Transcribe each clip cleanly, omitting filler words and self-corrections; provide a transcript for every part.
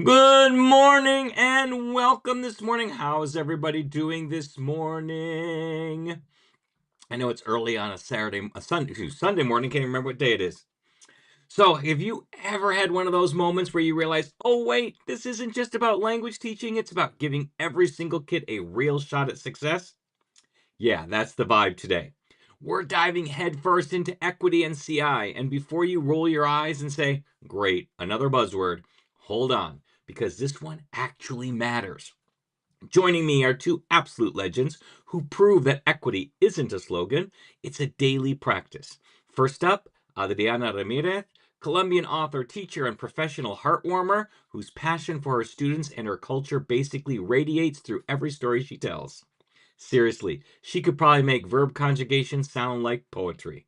Good morning and welcome this morning. How's everybody doing this morning? I know it's early on a Sunday morning. Can't even remember what day it is. So, have you ever had one of those moments where you realize, oh, wait, this isn't just about language teaching, it's about giving every single kid a real shot at success? Yeah, that's the vibe today. We're diving headfirst into equity and CI. And before you roll your eyes and say, great, another buzzword, hold on, because this one actually matters. Joining me are two absolute legends who prove that equity isn't a slogan, it's a daily practice. First up, Adriana Ramírez, Colombian author, teacher, and professional heartwarmer whose passion for her students and her culture basically radiates through every story she tells. Seriously, she could probably make verb conjugation sound like poetry.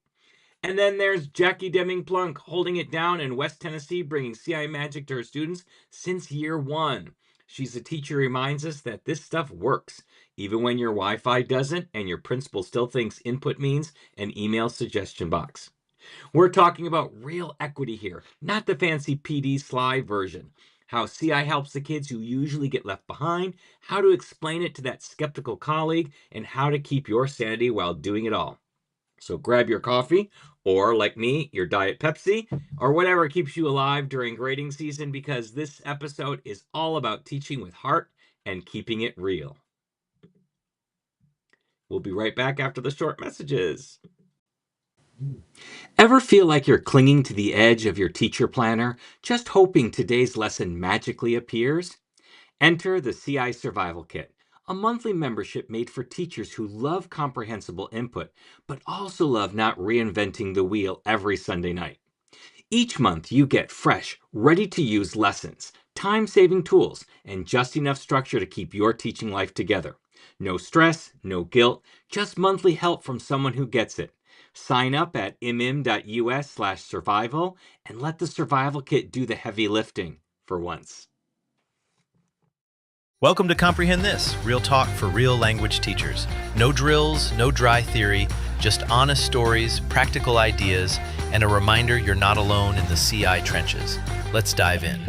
And then there's Jackie Deming-Plunk holding it down in West Tennessee, bringing CI magic to her students since year one. She's a teacher who reminds us that this stuff works, even when your Wi-Fi doesn't and your principal still thinks input means an email suggestion box. We're talking about real equity here, not the fancy PD slide version. How CI helps the kids who usually get left behind, how to explain it to that skeptical colleague, and how to keep your sanity while doing it all. So grab your coffee, or like me, your Diet Pepsi, or whatever keeps you alive during grading season, because this episode is all about teaching with heart and keeping it real. We'll be right back after the short messages. Ever feel like you're clinging to the edge of your teacher planner, just hoping today's lesson magically appears? Enter the CI Survival Kit, a monthly membership made for teachers who love comprehensible input, but also love not reinventing the wheel every Sunday night. Each month, you get fresh, ready to use lessons, time saving tools, and just enough structure to keep your teaching life together. No stress, no guilt, just monthly help from someone who gets it. Sign up at mm.us/survival and let the survival kit do the heavy lifting for once. Welcome to Comprehend This, real talk for real language teachers. No drills, no dry theory, just honest stories, practical ideas, and a reminder you're not alone in the CI trenches. Let's dive in.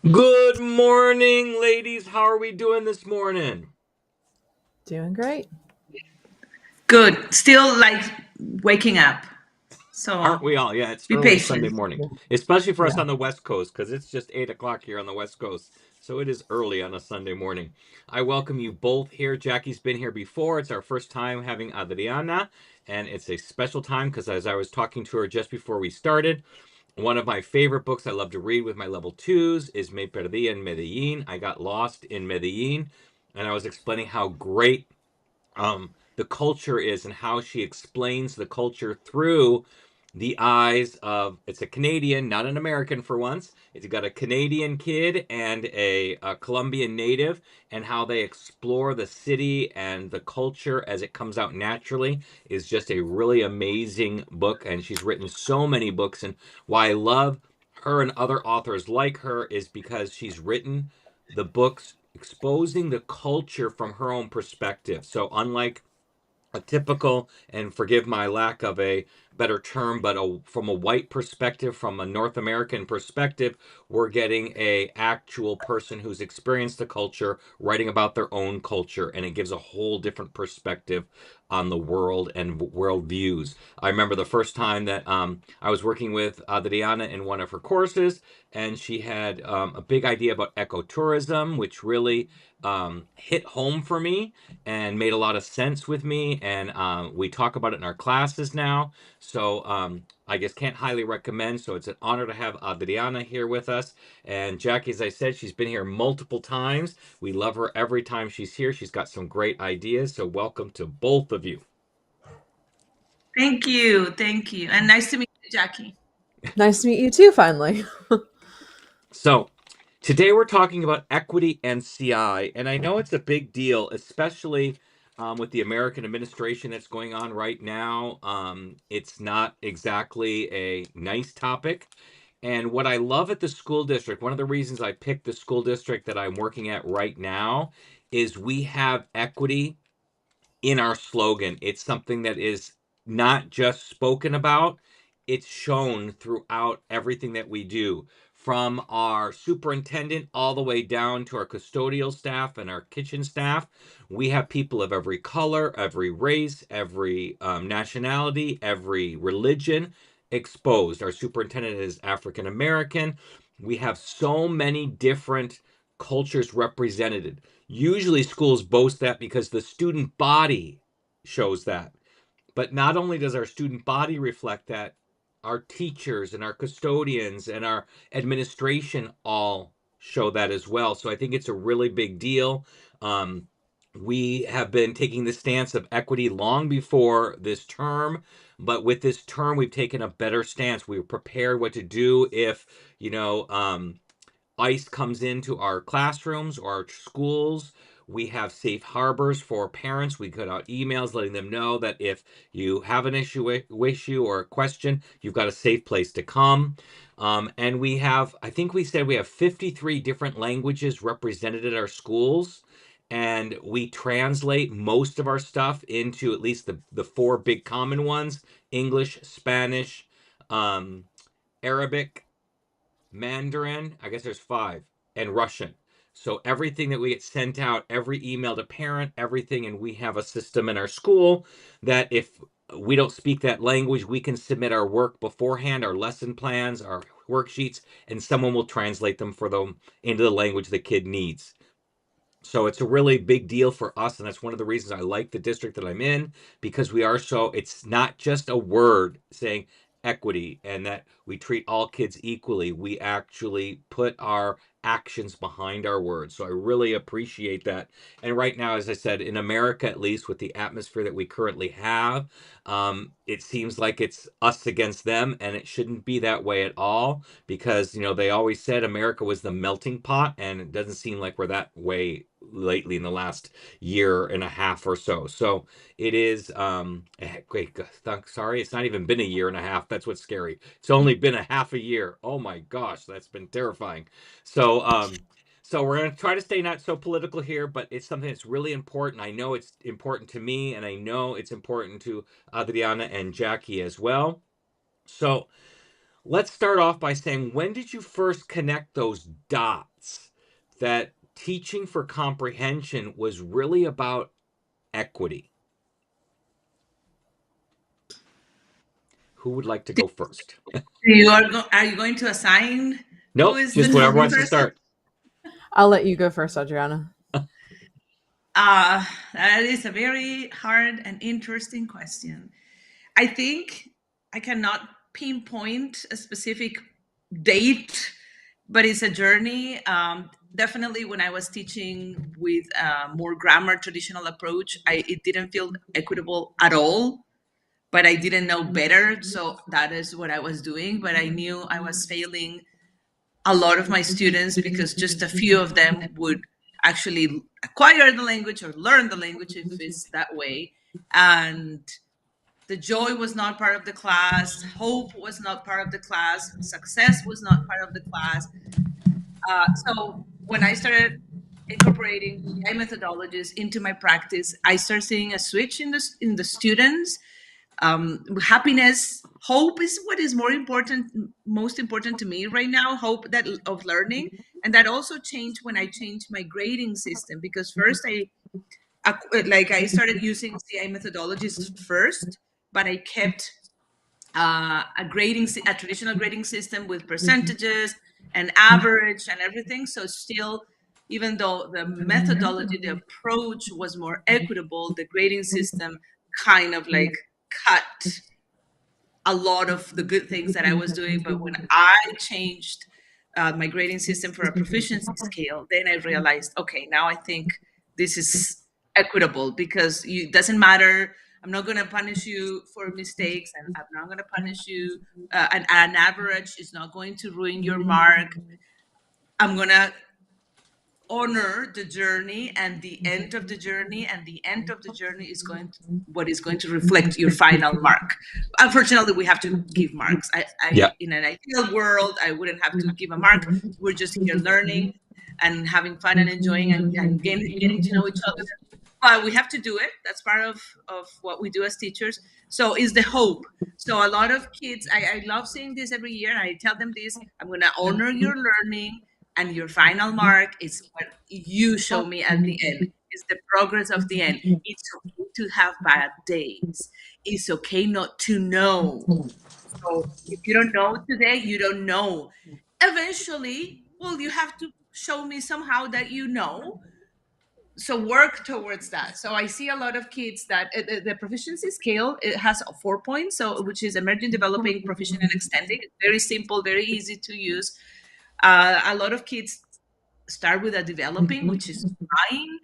Good morning, ladies. How are we doing this morning? Doing great. Good. Still like waking up. So Aren't we all? Yeah, it's be early patient. Sunday morning, especially for us Yeah. on the West Coast, because it's just 8 o'clock here on the West Coast. So it is early on a Sunday morning. I welcome you both here. Jackie's been here before. It's our first time having Adriana, and it's a special time because as I was talking to her just before we started, one of my favorite books I love to read with my level twos is Me Perdí en Medellín. I got lost in Medellín, and I was explaining how great the culture is and how she explains the culture through the eyes of, it's a Canadian, not an American for once. It's got a Canadian kid and a Colombian native, and how they explore the city and the culture as it comes out naturally is just a really amazing book. And she's written so many books. And why I love her and other authors like her is because she's written the books exposing the culture from her own perspective. So unlike a typical, and forgive my lack of a better term, but from a white perspective, from a North American perspective, we're getting a actual person who's experienced the culture writing about their own culture, and it gives a whole different perspective on the world and world views. I remember the first time that I was working with Adriana in one of her courses, and she had a big idea about ecotourism, which really hit home for me and made a lot of sense with me. And we talk about it in our classes now. So I just can't highly recommend. So it's an honor to have Adriana here with us. And Jackie, as I said, she's been here multiple times. We love her every time she's here. She's got some great ideas. So welcome to both of you. Thank you. Thank you. And nice to meet you, Jackie. Nice to meet you too, finally. So today we're talking about equity and CI. And I know it's a big deal, especially with the American administration that's going on right now. It's not exactly a nice topic. And what I love at the school district, one of the reasons I picked the school district that I'm working at right now, is we have equity in our slogan. It's something that is not just spoken about, it's shown throughout everything that we do, from our superintendent all the way down to our custodial staff and our kitchen staff. We have people of every color, every race, every nationality, every religion exposed. Our superintendent is African American. We have so many different cultures represented. Usually schools boast that because the student body shows that. But not only does our student body reflect that, our teachers and our custodians and our administration all show that as well. So I think it's a really big deal. Um, we have been taking the stance of equity long before this term, but with this term, we've taken a better stance. We were prepared what to do if, ICE comes into our classrooms or our schools. We have safe harbors for parents. We put out emails letting them know that if you have an issue or a question, you've got a safe place to come. And we have, I think we said we have 53 different languages represented at our schools. And we translate most of our stuff into at least the four big common ones: English, Spanish, Arabic, Mandarin, I guess there's five, and Russian. So everything that we get sent out, every email to parent, everything, and we have a system in our school that if we don't speak that language, we can submit our work beforehand, our lesson plans, our worksheets, and someone will translate them for them into the language the kid needs. So it's a really big deal for us, and that's one of the reasons I like the district that I'm in, because it's not just a word saying equity and that we treat all kids equally. We actually put our actions behind our words. So I really appreciate that. And right now, as I said, in America, at least with the atmosphere that we currently have, it seems like it's us against them, and it shouldn't be that way at all, because they always said America was the melting pot, and it doesn't seem like we're that way lately in the last year and a half or so. So it is wait, sorry, it's not even been a year and a half. That's what's scary. It's only been a half a year. Oh my gosh, that's been terrifying. So we're going to try to stay not so political here, but it's something that's really important. I know it's important to me, and I know it's important to Adriana and Jackie as well. So let's start off by saying, when did you first connect those dots that teaching for comprehension was really about equity? Who would like to go first? Are you going to assign Nope, who is just the whoever wants to person? start. I'll let you go first, Adriana. That is a very hard and interesting question. I think I cannot pinpoint a specific date, but it's a journey. Definitely when I was teaching with a more grammar traditional approach, it didn't feel equitable at all, but I didn't know better. So that is what I was doing. But I knew I was failing a lot of my students because just a few of them would actually acquire the language or learn the language if it's that way. And the joy was not part of the class, hope was not part of the class, success was not part of the class. So when I started incorporating AI methodologies into my practice, I started seeing a switch in the students. Happiness, hope is what is most important to me right now. Hope that of learning, and that also changed when I changed my grading system, because first I started using CI methodologies first, but I kept a traditional grading system with percentages and average and everything. So still, even though the methodology, the approach was more equitable, the grading system kind of like cut a lot of the good things that I was doing. But when I changed my grading system for a proficiency scale, then I realized, okay, now I think this is equitable, because it doesn't matter. I'm not going to punish you for mistakes, and I'm not going to punish you. An average is not going to ruin your mark. I'm going to honor the journey and the end of the journey, and the end of the journey is what is going to reflect your final mark. Unfortunately, we have to give marks. In an ideal world, I wouldn't have to give a mark. We're just here learning and having fun and enjoying and getting to know each other. but we have to do it. That's part of what we do as teachers. So is the hope. So a lot of kids, I love seeing this every year. I tell them this: I'm going to honor your learning, and your final mark is what you show me at the end. It's the progress of the end. It's okay to have bad days. It's okay not to know. So if you don't know today, you don't know. Eventually, well, you have to show me somehow that you know. So work towards that. So I see a lot of kids that the proficiency scale, it has 4 points, so which is emerging, developing, proficient, and extending. Very simple, very easy to use. A lot of kids start with a developing, which is fine,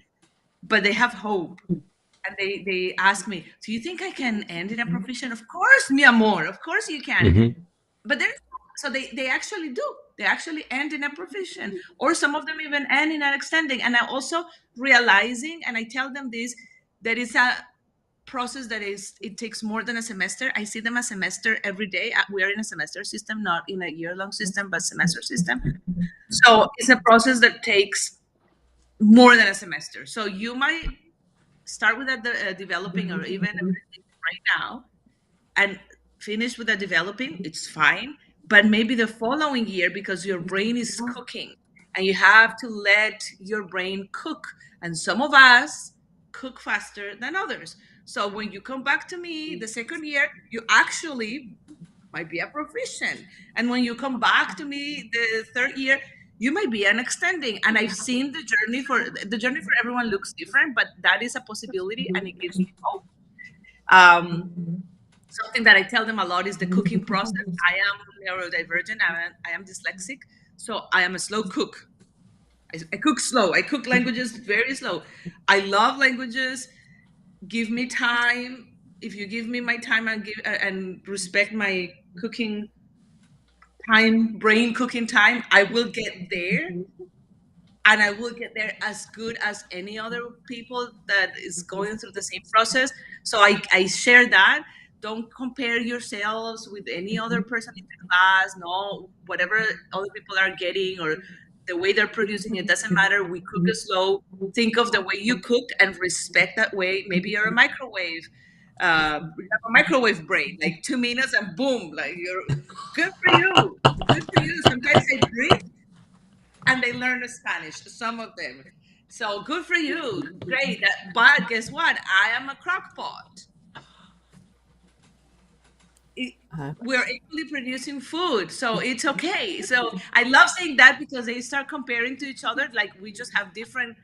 but they have hope. And they ask me, do you think I can end in a proficient? Of course, mi amor, of course you can. But there's, so they actually do. They actually end in a proficient, or some of them even end in an extending. And I also realizing, and I tell them this, that it's a process that is, it takes more than a semester. I see them a semester every day. We are in a semester system, not in a year-long system, but semester system. So it's a process that takes more than a semester. So you might start with a developing, or even right now, and finish with a developing. It's fine. But maybe the following year, because your brain is cooking, and you have to let your brain cook. And some of us cook faster than others. So when you come back to me the second year, you actually might be a proficient. And when you come back to me the third year, you might be an extending. And I've seen the journey for everyone looks different, but that is a possibility, and it gives me hope. Something that I tell them a lot is the cooking process. I am neurodivergent. I am dyslexic, so I am a slow cook. I cook slow. I cook languages very slow. I love languages. Give me time. If you give me my time and respect my cooking time, brain cooking time, I will get there. And I will get there as good as any other people that is going through the same process. So I share that. Don't compare yourselves with any other person in the class. No, whatever other people are getting or the way they're producing, it doesn't matter. We cook it slow. Think of the way you cook and respect that way. Maybe you're a microwave. You have a microwave brain, like 2 minutes and boom, like you're good for you. Good for you. Sometimes I breathe and they learn Spanish, some of them. So good for you. Great. But guess what? I am a crock pot. We're equally producing food, so it's okay. So I love saying that because they start comparing to each other, like we just have different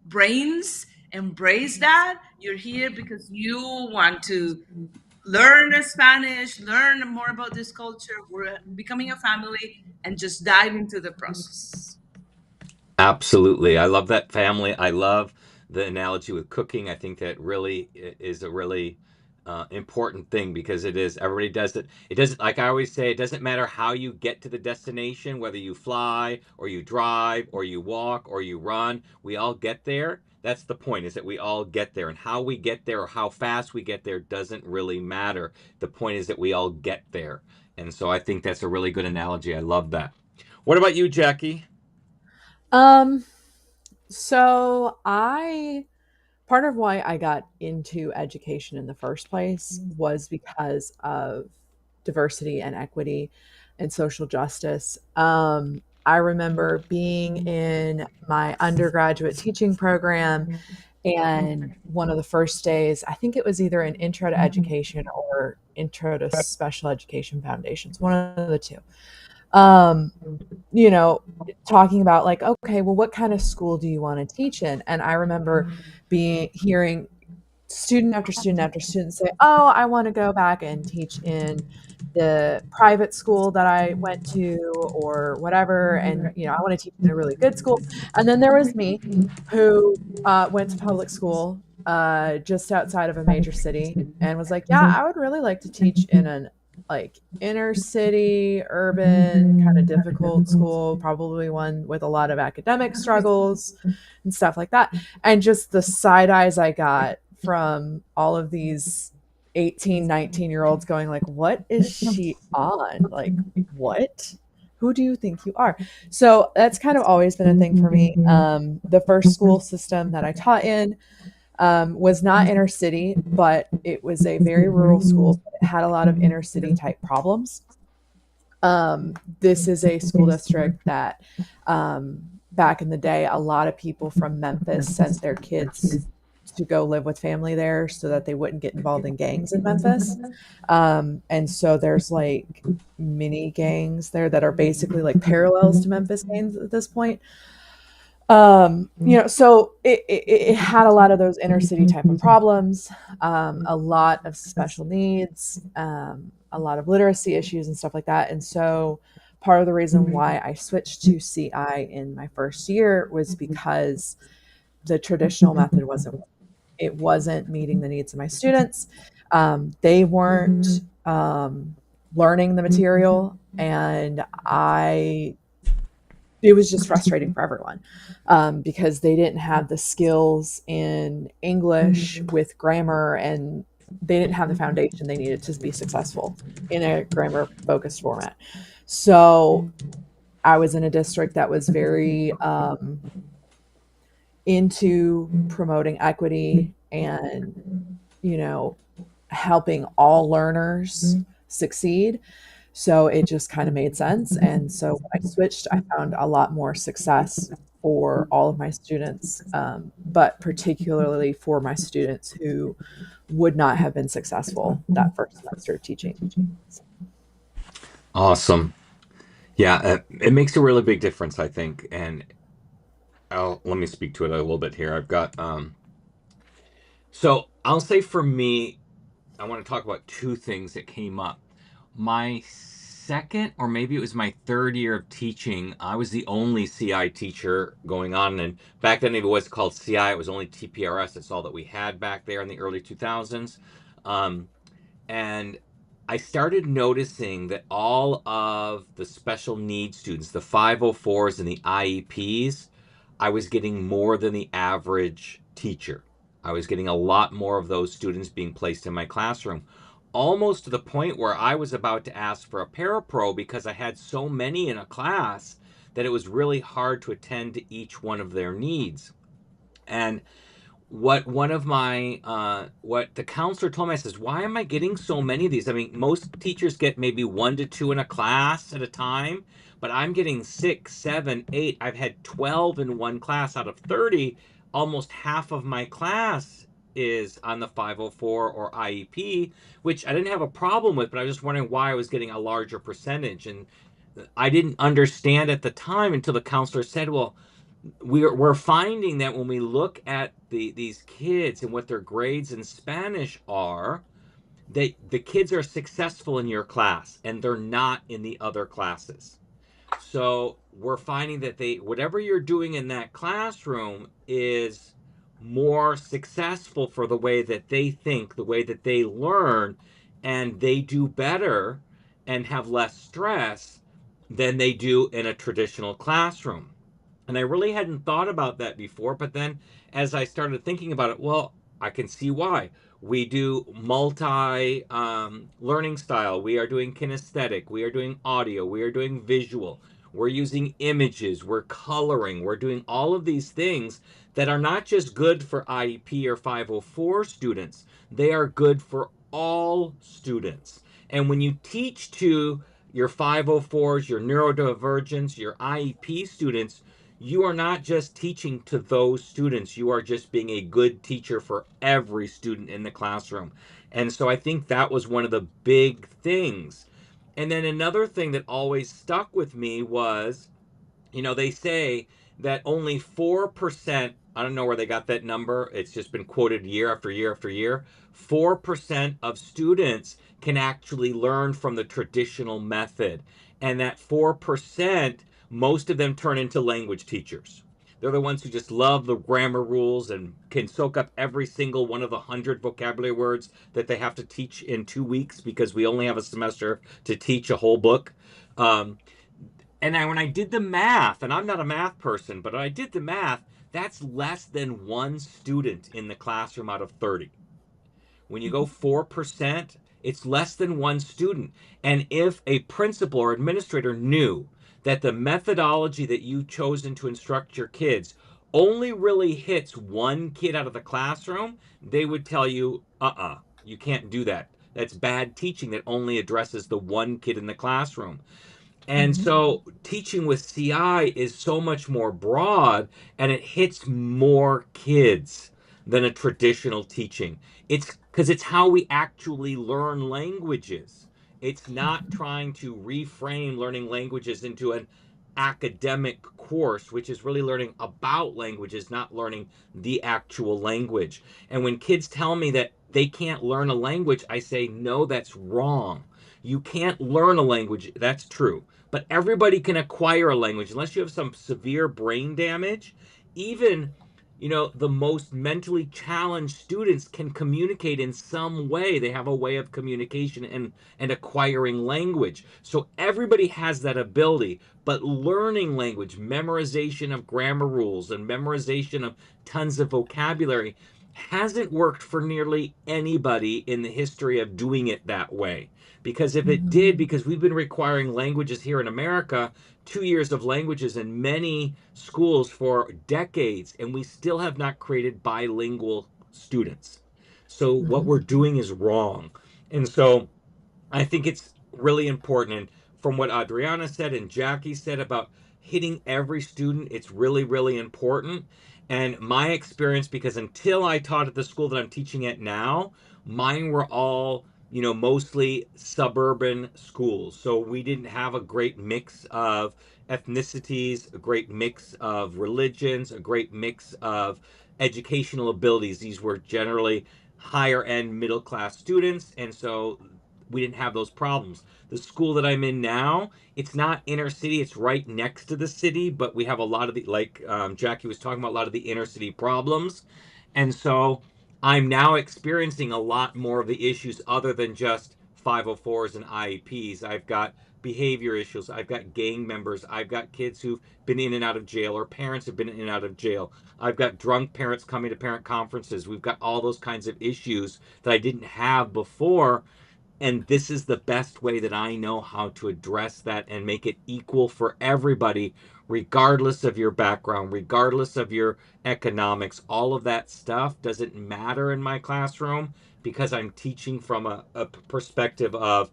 brains. Embrace that. You're here because you want to learn Spanish, learn more about this culture. We're becoming a family, and just dive into the process. Absolutely. I love that family. I love the analogy with cooking. I think that really is a really important thing because it is, everybody does it. It doesn't, like I always say, it doesn't matter how you get to the destination, whether you fly or you drive or you walk or you run, we all get there. That's the point, is that we all get there, and how we get there or how fast we get there doesn't really matter. The point is that we all get there. And so I think that's a really good analogy. I love that. What about you, Jackie? So part of why I got into education in the first place was because of diversity and equity and social justice. I remember being in my undergraduate teaching program, and one of the first days, I think it was either an intro to education or intro to special education foundations, one of the two. Um, you know, talking about like, okay, well, what kind of school do you want to teach in? And I remember hearing student after student after student say, oh, I want to go back and teach in the private school that I went to or whatever. And, I want to teach in a really good school. And then there was me who went to public school just outside of a major city and was like, yeah, I would really like to teach in an like inner city, urban, kind of difficult school, probably one with a lot of academic struggles and stuff like that. And just the side eyes I got from all of these 18, 19-year-olds going like, what is she on? Like, what? Who do you think you are? So that's kind of always been a thing for me. The first school system that I taught in, Was not inner city, but it was a very rural school. It had a lot of inner city type problems. This is a school district that back in the day, a lot of people from Memphis sent their kids to go live with family there so that they wouldn't get involved in gangs in Memphis. And so there's like mini gangs there that are basically like parallels to Memphis gangs at this point. So it had a lot of those inner city type of problems, a lot of special needs, a lot of literacy issues and stuff like that. And so part of the reason why I switched to CI in my first year was because the traditional method wasn't meeting the needs of my students. They weren't learning the material, and it was just frustrating for everyone because they didn't have the skills in English with grammar, and they didn't have the foundation they needed to be successful in a grammar focused format. So I was in a district that was very into promoting equity and, helping all learners succeed. So it just kind of made sense. And so when I switched, I found a lot more success for all of my students, but particularly for my students who would not have been successful that first semester of teaching. Awesome. Yeah, it makes a really big difference, I think. And let me speak to it a little bit here. I've got, so I'll say for me, I want to talk about two things that came up. My second, or maybe it was my third year of teaching, I was the only CI teacher going on. And back then it was called CI. It was only TPRS. That's all that we had back there in the early 2000s. And I started noticing that all of the special needs students, the 504s and the IEPs, I was getting more than the average teacher. I was getting a lot more of those students being placed in my classroom, almost to the point where I was about to ask for a parapro because I had so many in a class that it was really hard to attend to each one of their needs. And what one of my what the counselor told me, I says, why am I getting so many of these? I mean, most teachers get maybe 1 to 2 in a class at a time, but I'm getting 6, 7, 8. I've had 12 in one class out of 30. Almost half of my class is on the 504 or IEP, which I didn't have a problem with, but I was just wondering why I was getting a larger percentage. And I didn't understand at the time until the counselor said, well, we're finding that when we look at these kids and what their grades in Spanish are, the kids are successful in your class and they're not in the other classes. So we're finding that whatever you're doing in that classroom is more successful for the way that they think, the way that they learn, and they do better and have less stress than they do in a traditional classroom. And I really hadn't thought about that before, but then as I started thinking about it, well, I can see why. We do multi learning style. We are doing kinesthetic. We are doing audio. We are doing visual. We're using images. We're coloring. We're doing all of these things that are not just good for IEP or 504 students, they are good for all students. And when you teach to your 504s, your neurodivergents, your IEP students, you are not just teaching to those students. You are just being a good teacher for every student in the classroom. And so I think that was one of the big things. And then another thing that always stuck with me was, they say that only 4%, I don't know where they got that number. It's just been quoted year after year after year. 4% of students can actually learn from the traditional method. And that 4%, most of them turn into language teachers. They're the ones who just love the grammar rules and can soak up every single one of the 100 vocabulary words that they have to teach in 2 weeks because we only have a semester to teach a whole book. And when I did the math, and I'm not a math person, but I did the math, that's less than one student in the classroom out of 30. When you go 4%, it's less than one student. And if a principal or administrator knew that the methodology that you've chosen to instruct your kids only really hits one kid out of the classroom, they would tell you, you can't do that. That's bad teaching that only addresses the one kid in the classroom. And so teaching with CI is so much more broad and it hits more kids than a traditional teaching. It's because it's how we actually learn languages. It's not trying to reframe learning languages into an academic course, which is really learning about languages, not learning the actual language. And when kids tell me that they can't learn a language, I say, no, that's wrong. You can't learn a language. That's true. But everybody can acquire a language unless you have some severe brain damage. Even, the most mentally challenged students can communicate in some way. They have a way of communication and acquiring language. So everybody has that ability. But learning language, memorization of grammar rules and memorization of tons of vocabulary hasn't worked for nearly anybody in the history of doing it that way. Because if it did, because we've been requiring languages here in America, 2 years of languages in many schools for decades, and we still have not created bilingual students. So what we're doing is wrong. And so I think it's really important. And from what Adriana said and Jackie said about hitting every student, it's really, really important. And my experience, because until I taught at the school that I'm teaching at now, mine were all, mostly suburban schools. So we didn't have a great mix of ethnicities, a great mix of religions, a great mix of educational abilities. These were generally higher end middle class students. And so we didn't have those problems. The school that I'm in now, it's not inner city, it's right next to the city, but we have a lot of the, like Jackie was talking about, a lot of the inner city problems. And so I'm now experiencing a lot more of the issues other than just 504s and IEPs. I've got behavior issues, I've got gang members, I've got kids who've been in and out of jail, or parents have been in and out of jail. I've got drunk parents coming to parent conferences. We've got all those kinds of issues that I didn't have before, and this is the best way that I know how to address that and make it equal for everybody, regardless of your background, regardless of your economics. All of that stuff doesn't matter in my classroom because I'm teaching from a perspective of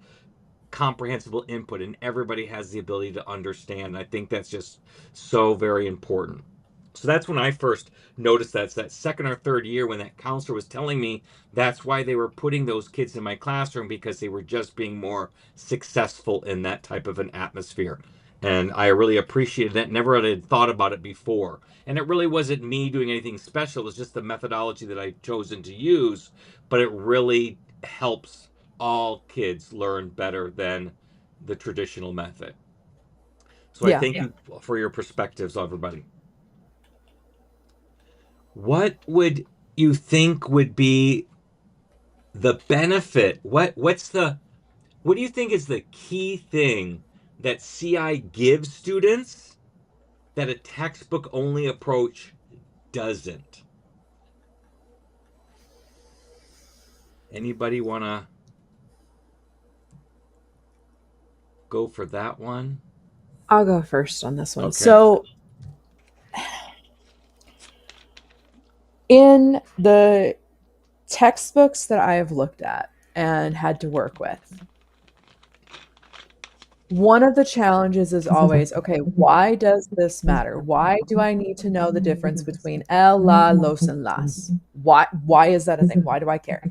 comprehensible input, and everybody has the ability to understand. I think that's just so very important. So that's when I first noticed that. It's that second or third year when that counselor was telling me that's why they were putting those kids in my classroom, because they were just being more successful in that type of an atmosphere. And I really appreciated that. Never had thought about it before. And it really wasn't me doing anything special. It was just the methodology that I'd chosen to use. But it really helps all kids learn better than the traditional method. So I Yeah. thank you for your perspectives, everybody. What would you think would be the benefit? What do you think is the key thing that CI gives students that a textbook only approach doesn't? Anybody want to go for that one? I'll go first on this one. Okay. So in the textbooks that I have looked at and had to work with, one of the challenges is always, okay, why does this matter? Why do I need to know the difference between el, la, los, and las? Why is that a thing? Why do I care?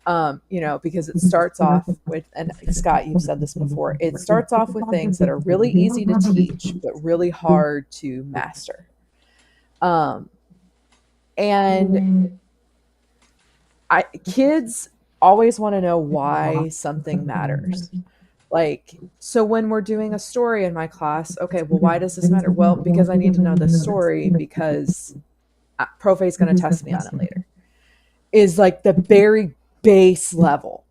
Because it starts off with, and Scott, you've said this before, it starts off with things that are really easy to teach, but really hard to master. And kids always want to know why something matters. Like, so when we're doing a story in my class, okay, well, why does this matter? Well, because I need to know the story, because Profe is going to test me on it later. Is like the very base level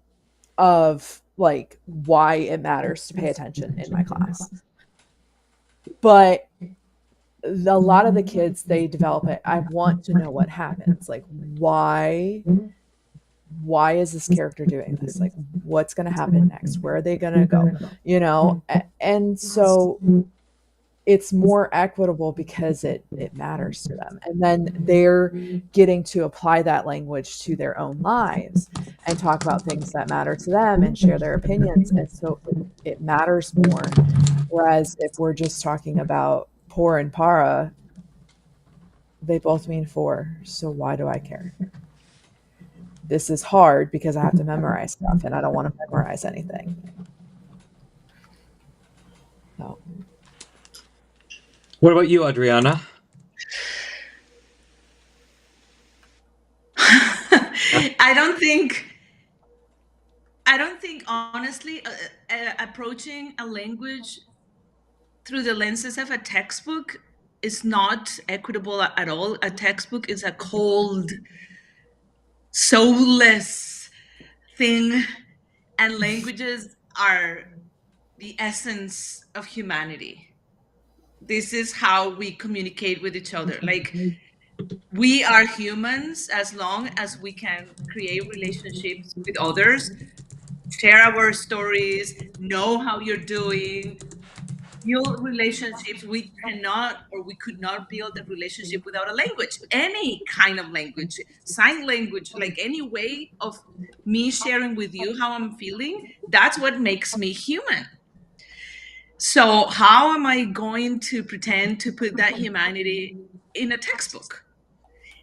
of like why it matters to pay attention in my class. But a lot of the kids, they develop it. I want to know what happens. Like, why is this character doing this? Like, what's going to happen next? Where are they going to go? And so it's more equitable because it matters to them, and then they're getting to apply that language to their own lives and talk about things that matter to them and share their opinions, and so it matters more. Whereas if we're just talking about poor and para, they both mean four, so why do I care? This is hard because I have to memorize stuff and I don't want to memorize anything. So. What about you, Adriana? I don't think honestly approaching a language through the lenses of a textbook is not equitable at all. A textbook is a cold, soulless thing, and languages are the essence of humanity. This is how we communicate with each other. Like, we are humans as long as we can create relationships with others, share our stories, know how you're doing, build relationships. We cannot, or we could not build a relationship without a language, any kind of language, sign language, like any way of me sharing with you how I'm feeling. That's what makes me human. So how am I going to pretend to put that humanity in a textbook?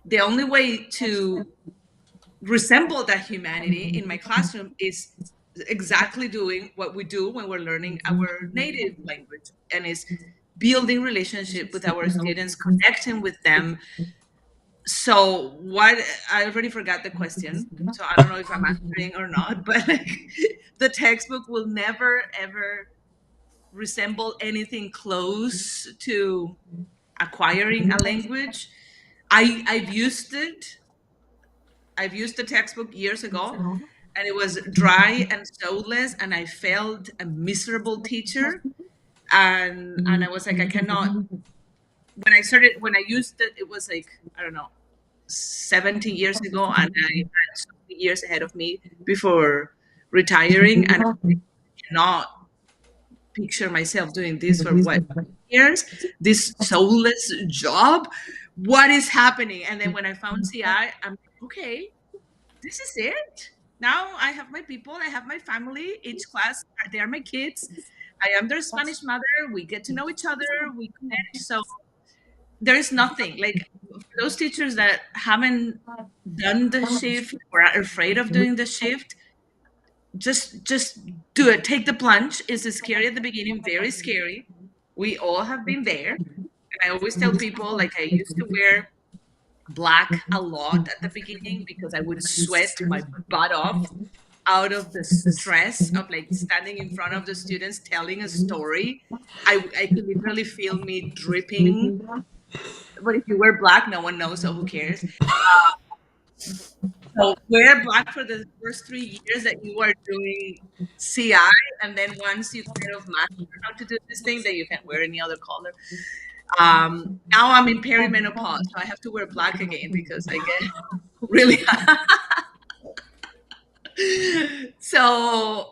The only way to resemble that humanity in my classroom is exactly doing what we do when we're learning our native language, and is building relationship with our students, connecting with them. So what, I already forgot the question, so I don't know if I'm answering or not, but like, the textbook will never ever resemble anything close to acquiring a language. I've used it. I've used the textbook years ago, and it was dry and soulless, and I felt a miserable teacher. And I was like, I cannot. When I used it, it was like, I don't know, 17 years ago, and I had so many years ahead of me before retiring, and I cannot picture myself doing this for what, years, this soulless job. What is happening? And then when I found CI, I'm like, okay, this is it. Now I have my people, I have my family. Each class, they are my kids. I am their Spanish mother. We get to know each other. We connect. So there is nothing like, for those teachers that haven't done the shift or are afraid of doing the shift, just do it. Take the plunge. It's scary at the beginning, very scary. We all have been there. And I always tell people, like, I used to wear black a lot at the beginning because I would sweat my butt off out of the stress of like standing in front of the students telling a story. I could literally feel me dripping. But if you wear black, no one knows, so who cares? So wear black for the first 3 years that you are doing CI, and then once you kind of master how to do this thing, then you can wear any other color. Now I'm in perimenopause, so I have to wear black again because I get really so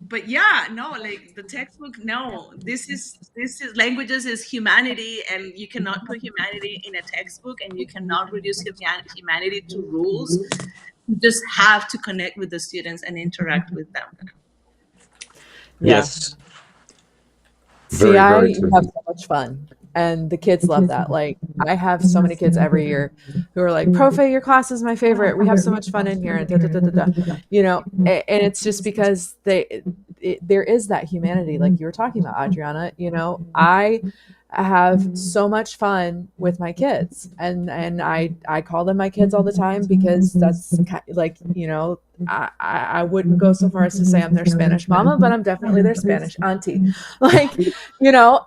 but yeah, no, like the textbook, no, this is languages is humanity, and you cannot put humanity in a textbook, and you cannot reduce humanity to rules. You just have to connect with the students and interact with them. Yes. CI, Very you true. have so much fun. And the kids love that. Like, I have so many kids every year who are like, Profe, your class is my favorite. We have so much fun in here. And da, da, da, da, da. You know, and it's just because there is that humanity, like you were talking about, Adriana. You know, I have so much fun with my kids, and I call them my kids all the time because that's like, you know, I wouldn't go so far as to say I'm their Spanish mama, but I'm definitely their Spanish auntie. Like, you know,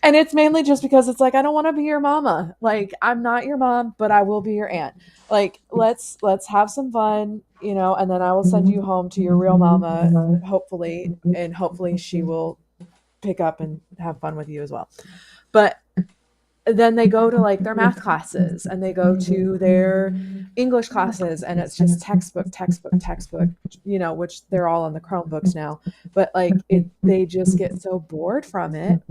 and it's mainly just because it's like, I don't want to be your mama. Like, I'm not your mom, but I will be your aunt. Like, let's have some fun, you know, and then I will send you home to your real mama, hopefully, and hopefully she will pick up and have fun with you as well. But then they go to like their math classes, and they go to their English classes, and it's just textbook, you know, which they're all on the Chromebooks now. But like they just get so bored from it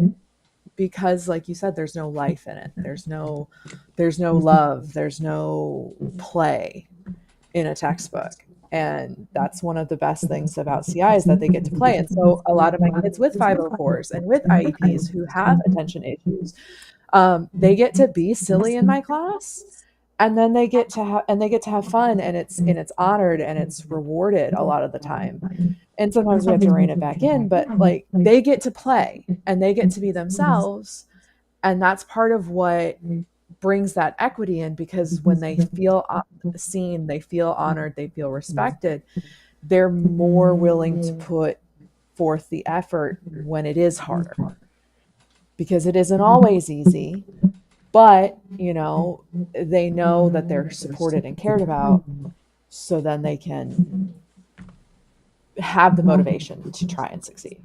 because like you said, there's no life in it. There's no love, there's no play in a textbook. And that's one of the best things about CI is that they get to play. And so a lot of my kids with 504s and with IEPs who have attention issues, they get to be silly in my class, and then they get to have fun, and it's honored and it's rewarded a lot of the time. And sometimes we have to rein it back in, but like they get to play and they get to be themselves. And that's part of what brings that equity in, because when they feel seen, they feel honored, they feel respected, they're more willing to put forth the effort when it is harder, because it isn't always easy. But they know that they're supported and cared about, so then they can have the motivation to try and succeed.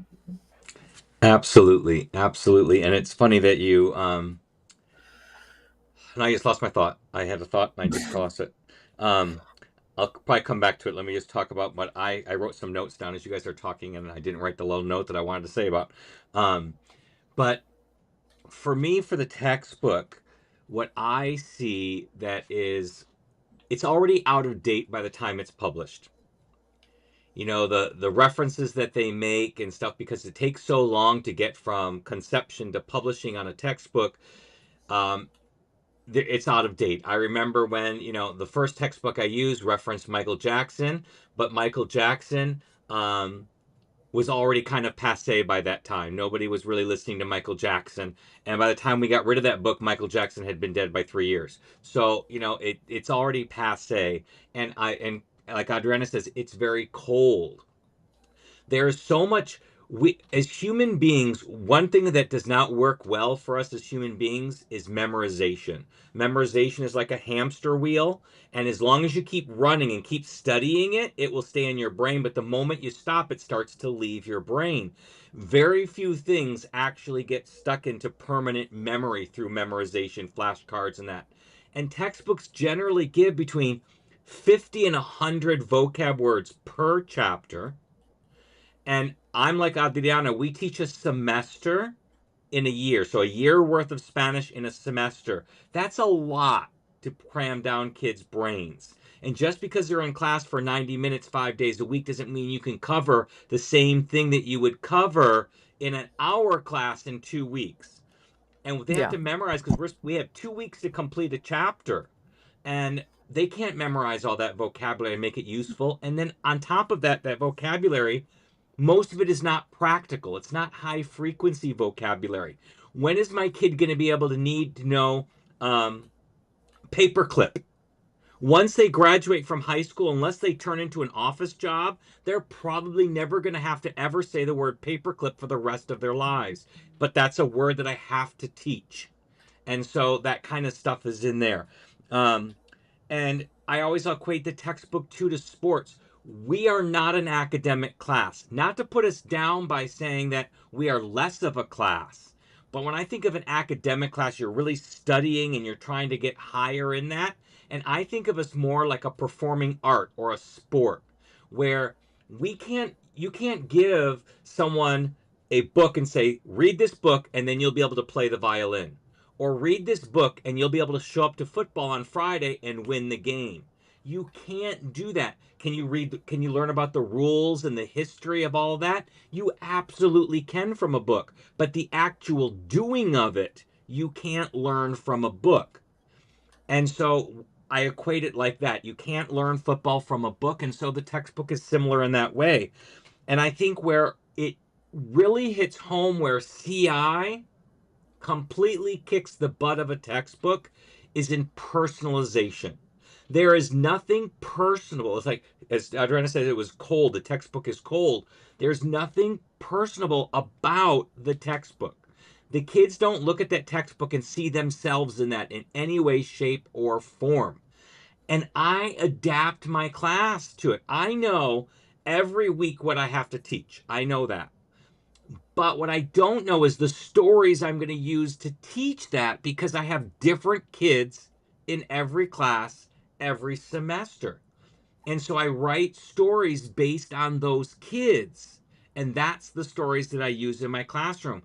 Absolutely, absolutely. And it's funny that you and I just lost my thought. I had a thought and I just lost it. I'll probably come back to it. Let me just talk about what I wrote some notes down as you guys are talking, and I didn't write the little note that I wanted to say about. But for me, for the textbook, what I see that is, it's already out of date by the time it's published. The references that they make and stuff, because it takes so long to get from conception to publishing on a textbook. It's out of date. I remember when the first textbook I used referenced Michael Jackson, but Michael Jackson was already kind of passe by that time. Nobody was really listening to Michael Jackson, and by the time we got rid of that book, Michael Jackson had been dead by 3 years. So it's already passe, and like Adriana says, it's very cold. There's so much. We, as human beings, one thing that does not work well for us as human beings is memorization. Memorization is like a hamster wheel, and as long as you keep running and keep studying it, it will stay in your brain. But the moment you stop, it starts to leave your brain. Very few things actually get stuck into permanent memory through memorization, flashcards, and that. And textbooks generally give between 50 and 100 vocab words per chapter. And I'm like Adriana, we teach a semester in a year. So a year worth of Spanish in a semester. That's a lot to cram down kids' brains. And just because they're in class for 90 minutes, 5 days a week, doesn't mean you can cover the same thing that you would cover in an hour class in 2 weeks. And they have Yeah. to memorize, because we have 2 weeks to complete a chapter. And they can't memorize all that vocabulary and make it useful. And then on top of that, that vocabulary, most of it is not practical. It's not high frequency vocabulary. When is my kid going to be able to need to know paperclip? Once they graduate from high school, unless they turn into an office job, they're probably never going to have to ever say the word paperclip for the rest of their lives. But that's a word that I have to teach. And so that kind of stuff is in there. And I always equate the textbook to sports. We are not an academic class. Not to put us down by saying that we are less of a class. But when I think of an academic class, you're really studying and you're trying to get higher in that. And I think of us more like a performing art or a sport, where you can't give someone a book and say, read this book and then you'll be able to play the violin. Or read this book and you'll be able to show up to football on Friday and win the game. You can't do that. Can you learn about the rules and the history of all of that? You absolutely can from a book. But the actual doing of it, you can't learn from a book. And so I equate it like that. You can't learn football from a book. And so the textbook is similar in that way. And I think where it really hits home, where CI completely kicks the butt of a textbook, is in personalization. There is nothing personable. It's like, as Adriana said, it was cold. The textbook is cold. There's nothing personable about the textbook. The kids don't look at that textbook and see themselves in that in any way, shape, or form. And I adapt my class to it. I know every week what I have to teach. I know that. But what I don't know is the stories I'm going to use to teach that, because I have different kids in every class every semester. And so I write stories based on those kids. And that's the stories that I use in my classroom.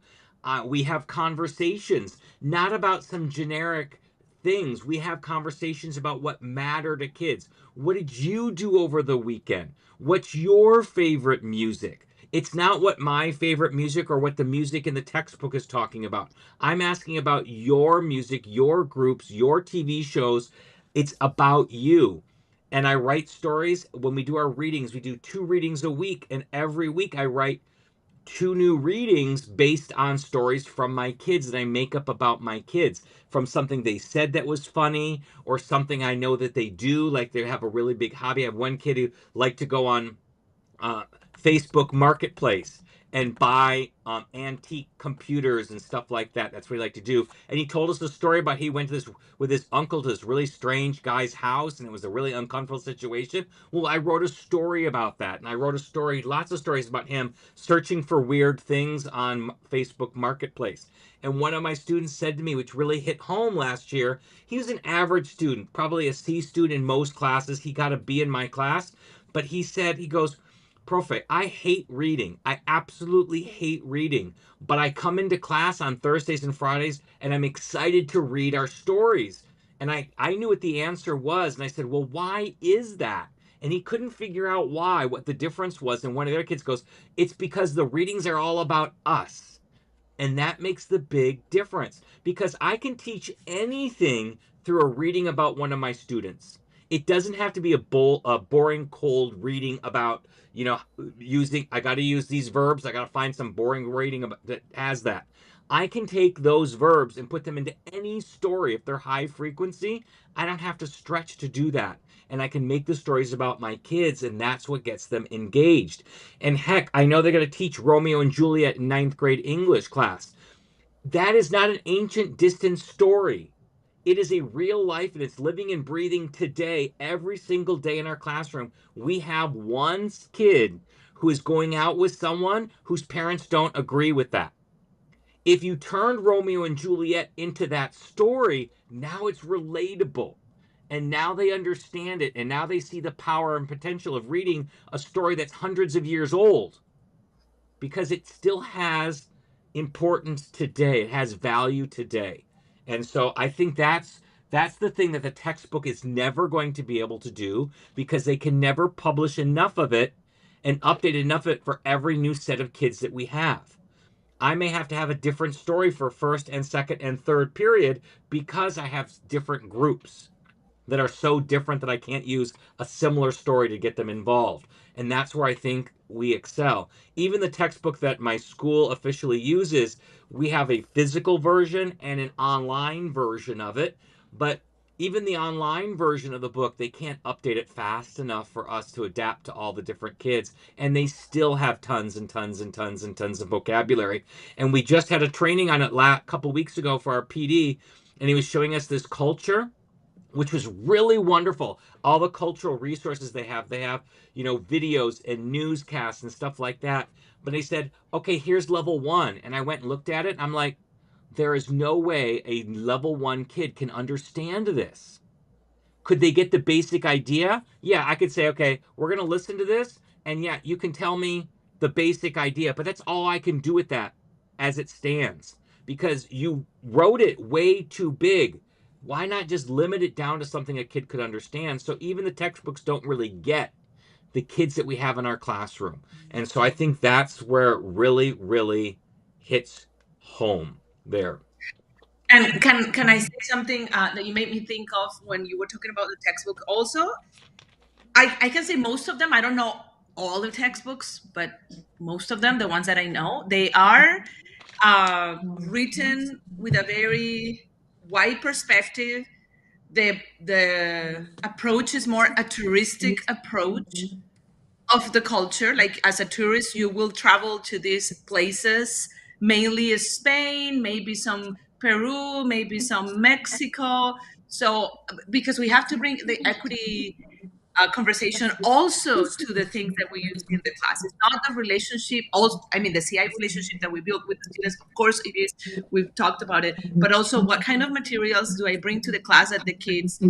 We have conversations, not about some generic things. We have conversations about what matter to kids. What did you do over the weekend? What's your favorite music? It's not what my favorite music or what the music in the textbook is talking about. I'm asking about your music, your groups, your TV shows. It's about you. And I write stories. When we do our readings, we do 2 readings a week. And every week I write 2 new readings based on stories from my kids that I make up about my kids, from something they said that was funny or something I know that they do. Like they have a really big hobby. I have one kid who liked to go on uh, Facebook Marketplace and buy antique computers and stuff like that. That's what he liked to do. And he told us a story about he went to this with his uncle to this really strange guy's house, and it was a really uncomfortable situation. Well, I wrote a story about that, and I wrote a story, lots of stories about him searching for weird things on Facebook Marketplace. And one of my students said to me, which really hit home last year, he was an average student, probably a C student in most classes. He got a B in my class, but he said, he goes, Profe, I hate reading. I absolutely hate reading. But I come into class on Thursdays and Fridays and I'm excited to read our stories. And I knew what the answer was. And I said, well, why is that? And he couldn't figure out why, what the difference was. And one of the other kids goes, it's because the readings are all about us. And that makes the big difference because I can teach anything through a reading about one of my students. It doesn't have to be a boring, cold reading about, I got to use these verbs. I got to find some boring reading that has that. I can take those verbs and put them into any story. If they're high frequency, I don't have to stretch to do that. And I can make the stories about my kids, and that's what gets them engaged. And heck, I know they're going to teach Romeo and Juliet in ninth grade English class. That is not an ancient, distant story. It is a real life, and it's living and breathing today. Every single day in our classroom, we have one kid who is going out with someone whose parents don't agree with that. If you turned Romeo and Juliet into that story, now it's relatable. And now they understand it. And now they see the power and potential of reading a story that's hundreds of years old because it still has importance today. It has value today. And so I think that's the thing that the textbook is never going to be able to do because they can never publish enough of it and update enough of it for every new set of kids that we have. I may have to have a different story for first and second and third period because I have different groups that are so different that I can't use a similar story to get them involved. And that's where I think we excel. Even the textbook that my school officially uses, we have a physical version and an online version of it. But even the online version of the book, they can't update it fast enough for us to adapt to all the different kids. And they still have tons and tons and tons and tons of vocabulary. And we just had a training on it a couple weeks ago for our PD, and he was showing us this culture, which was really wonderful. All the cultural resources they have, videos and newscasts and stuff like that. But they said, okay, here's level 1. And I went and looked at it. And I'm like, there is no way a level 1 kid can understand this. Could they get the basic idea? Yeah, I could say, okay, we're going to listen to this. And yeah, you can tell me the basic idea. But that's all I can do with that as it stands. Because you wrote it way too big. Why not just limit it down to something a kid could understand? So even the textbooks don't really get the kids that we have in our classroom. And so I think that's where it really, really hits home there. And can I say something that you made me think of when you were talking about the textbook? Also, I can say most of them. I don't know all the textbooks, but most of them, the ones that I know, they are written with a very wide perspective. The approach is more a touristic approach of the culture. Like as a tourist, you will travel to these places, mainly Spain, maybe some Peru, maybe some Mexico. So because we have to bring the equity conversation also to the things that we use in the class. It's not the relationship, also, I mean, the CI relationship that we build with the students. Of course, it is, we've talked about it, but also what kind of materials do I bring to the class that the kids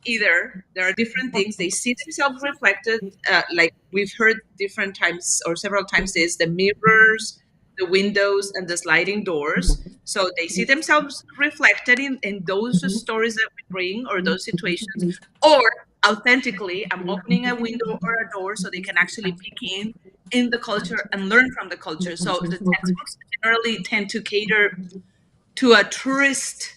either, there are different things, they see themselves reflected, like we've heard different times or several times, is the mirrors, the windows and the sliding doors. So they see themselves reflected in those stories that we bring or those situations. Or authentically, I'm opening a window or a door so they can actually peek in the culture and learn from the culture. So the textbooks generally tend to cater to a tourist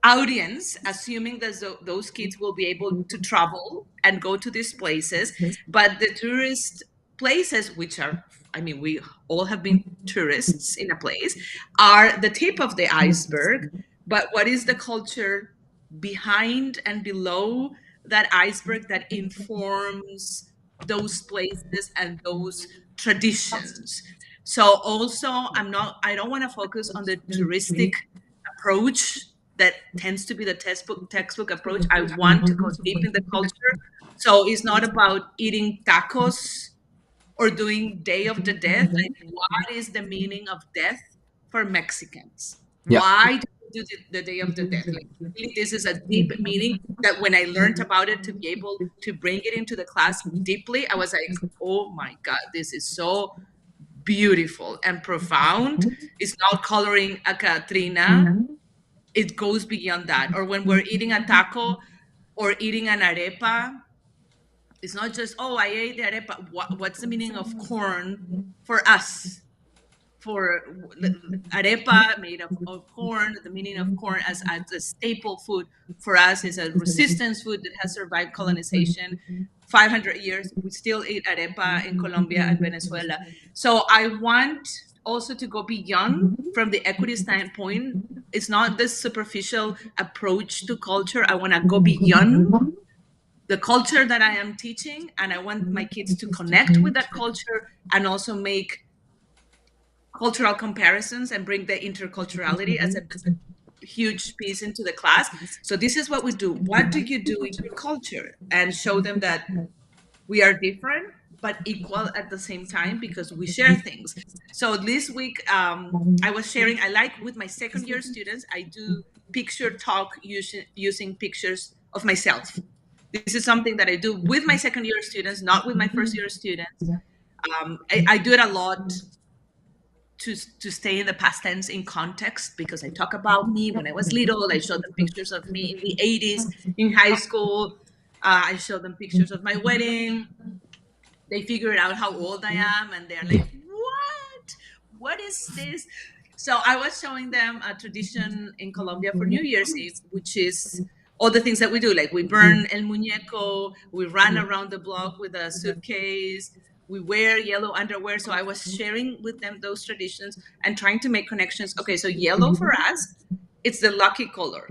audience, assuming that those kids will be able to travel and go to these places. But the tourist places, which are, I mean, we all have been tourists in a place, are the tip of the iceberg. But what is the culture behind and below that iceberg that informs those places and those traditions? So also, I don't want to focus on the touristic approach that tends to be the textbook approach. I want to go deep in the culture. So it's not about eating tacos or doing Day of the Death. Like, what is the meaning of death for Mexicans? Yeah. Why do we do the Day of the Death? Like, really, this is a deep meaning that when I learned about it, to be able to bring it into the class deeply, I was like, oh my God, this is so beautiful and profound. It's not coloring a Catrina. It goes beyond that. Or when we're eating a taco or eating an arepa, it's not just, oh, I ate the arepa. What's the meaning of corn for us? For arepa made of corn, the meaning of corn as a staple food for us is a resistance food that has survived colonization. 500 years, we still eat arepa in Colombia and Venezuela. So I want also to go beyond from the equity standpoint. It's not this superficial approach to culture. I want to go beyond the culture that I am teaching, and I want my kids to connect with that culture and also make cultural comparisons and bring the interculturality as a huge piece into the class. So this is what we do. What do you do in your culture? And show them that we are different but equal at the same time because we share things. So this week, I was sharing, I like with my second year students, I do picture talk using pictures of myself. This is something that I do with my second year students, not with my first year students. I do it a lot to stay in the past tense in context because I talk about me when I was little. I show them pictures of me in the 80s in high school. I show them pictures of my wedding. They figure out how old I am and they're like, what? What is this? So I was showing them a tradition in Colombia for New Year's Eve, which is all the things that we do. Like we burn el muñeco, we run around the block with a suitcase, we wear yellow underwear. So I was sharing with them those traditions and trying to make connections. Okay, so yellow for us, it's the lucky color.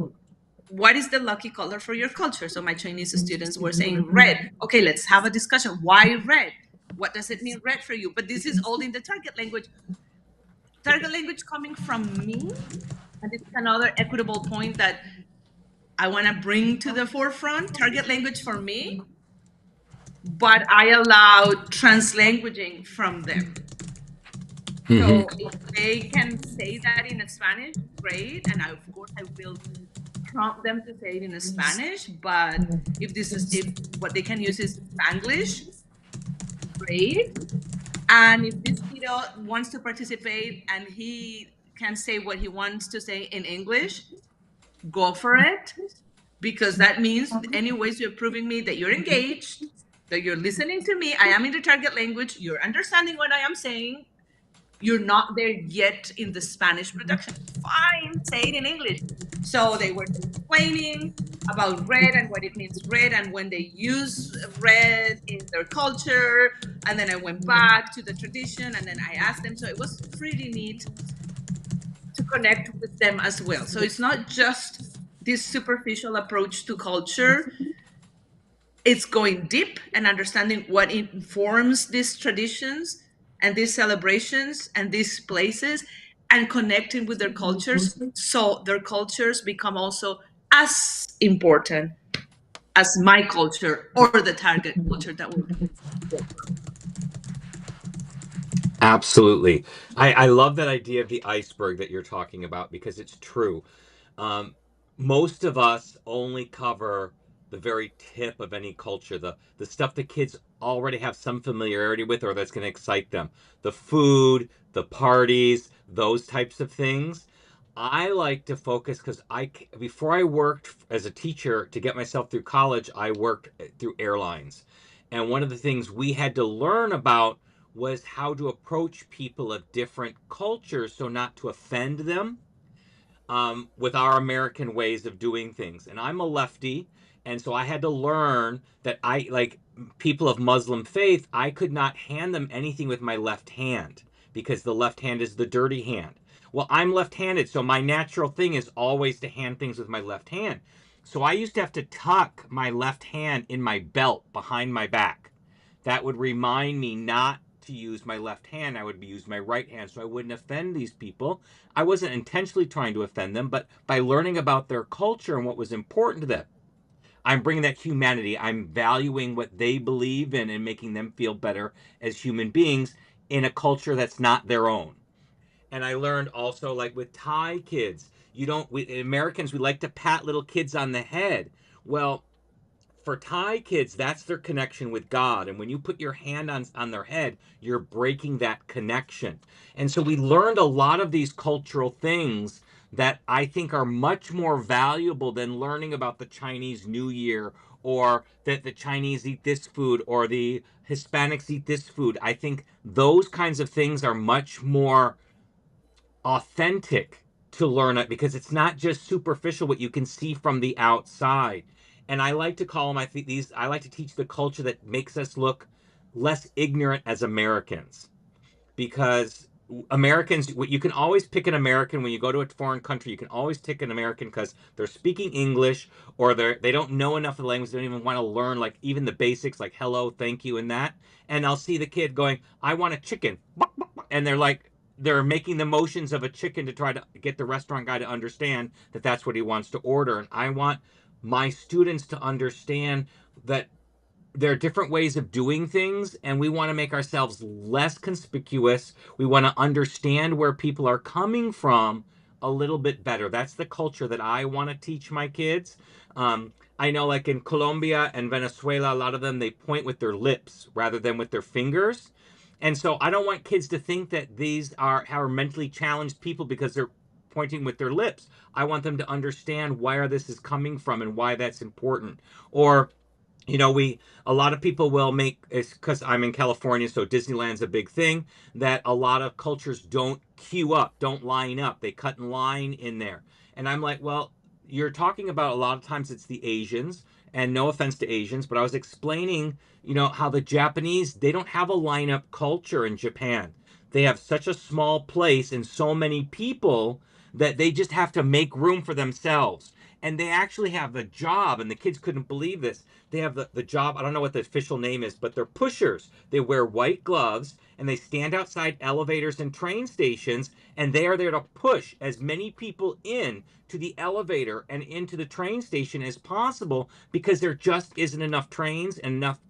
What is the lucky color for your culture? So my Chinese students were saying red. Okay, let's have a discussion. Why red? What does it mean red for you? But this is all in the target language. Target language coming from me. And this is another equitable point that I want to bring to the forefront. Target language for me, but I allow translanguaging from them. So if they can say that in Spanish, great. And of course I will prompt them to say it in Spanish, but if what they can use is Spanglish, great. And if this kiddo wants to participate and he can say what he wants to say in English, go for it, because that means anyways you're proving me that you're engaged, that you're listening to me. I am in the target language, you're understanding what I am saying. You're not there yet in the Spanish production. Fine, say it in English. So they were explaining about red and what it means red and when they use red in their culture. And then I went back to the tradition and then I asked them. So it was pretty neat to connect with them as well. So it's not just this superficial approach to culture. It's going deep and understanding what informs these traditions and these celebrations and these places and connecting with their cultures, so their cultures become also as important as my culture or the target culture that we're Absolutely. I love that idea of the iceberg that you're talking about because it's true. Um, Most of us only cover the very tip of any culture, the stuff that kids already have some familiarity with or that's going to excite them. The food, the parties, those types of things. I like to focus because before I worked as a teacher to get myself through college, I worked through airlines. And one of the things we had to learn about was how to approach people of different cultures so not to offend them with our American ways of doing things. And I'm a lefty, and so I had to learn that I like people of Muslim faith. I could not hand them anything with my left hand because the left hand is the dirty hand. Well, I'm left-handed, so my natural thing is always to hand things with my left hand. So I used to have to tuck my left hand in my belt behind my back. That would remind me not to use my left hand. I would use my right hand so I wouldn't offend these people. I wasn't intentionally trying to offend them, but by learning about their culture and what was important to them, I'm bringing that humanity. I'm valuing what they believe in and making them feel better as human beings in a culture that's not their own. And I learned also, like with Thai kids, Americans, we like to pat little kids on the head. Well, for Thai kids, that's their connection with God. And when you put your hand on their head, you're breaking that connection. And so we learned a lot of these cultural things that I think are much more valuable than learning about the Chinese New Year or that the Chinese eat this food or the Hispanics eat this food. I think those kinds of things are much more authentic to learn it because it's not just superficial what you can see from the outside. And I like to call them, I like to teach the culture that makes us look less ignorant as Americans, because Americans, you can always pick an American when you go to a foreign country. You can always pick an American because they're speaking English or they don't know enough of the language. They don't even want to learn like even the basics like hello, thank you, and that. And I'll see the kid going, "I want a chicken," and they're making the motions of a chicken to try to get the restaurant guy to understand that that's what he wants to order. And I want my students to understand that there are different ways of doing things, and we want to make ourselves less conspicuous. We want to understand where people are coming from a little bit better. That's the culture that I want to teach my kids. I know, like in Colombia and Venezuela, a lot of them they point with their lips rather than with their fingers. And so I don't want kids to think that these are mentally challenged people because they're pointing with their lips. I want them to understand where this is coming from and why that's important. Or we a lot of people will make it's because I'm in California, so Disneyland's a big thing that a lot of cultures don't queue up, don't line up. They cut in line in there. And I'm like, well, you're talking about a lot of times it's the Asians, and no offense to Asians, but I was explaining, how the Japanese, they don't have a lineup culture in Japan. They have such a small place and so many people that they just have to make room for themselves. And they actually have the job, and the kids couldn't believe this. They have the job, I don't know what the official name is, but they're pushers. They wear white gloves and they stand outside elevators and train stations, and they are there to push as many people in to the elevator and into the train station as possible because there just isn't enough trains and enough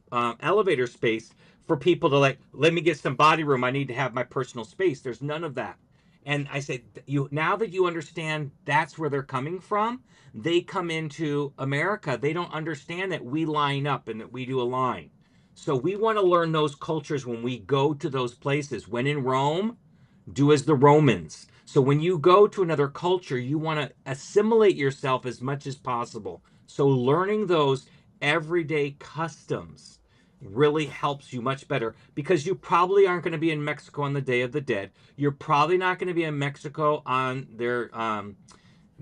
elevator space for people to like, let me get some body room. I need to have my personal space. There's none of that. And I say, now that you understand that's where they're coming from, they come into America, they don't understand that we line up and that we do a line. So we want to learn those cultures when we go to those places. When in Rome, do as the Romans. So when you go to another culture, you want to assimilate yourself as much as possible. So learning those everyday customs really helps you much better because you probably aren't going to be in Mexico on the Day of the Dead. You're probably not going to be in Mexico on their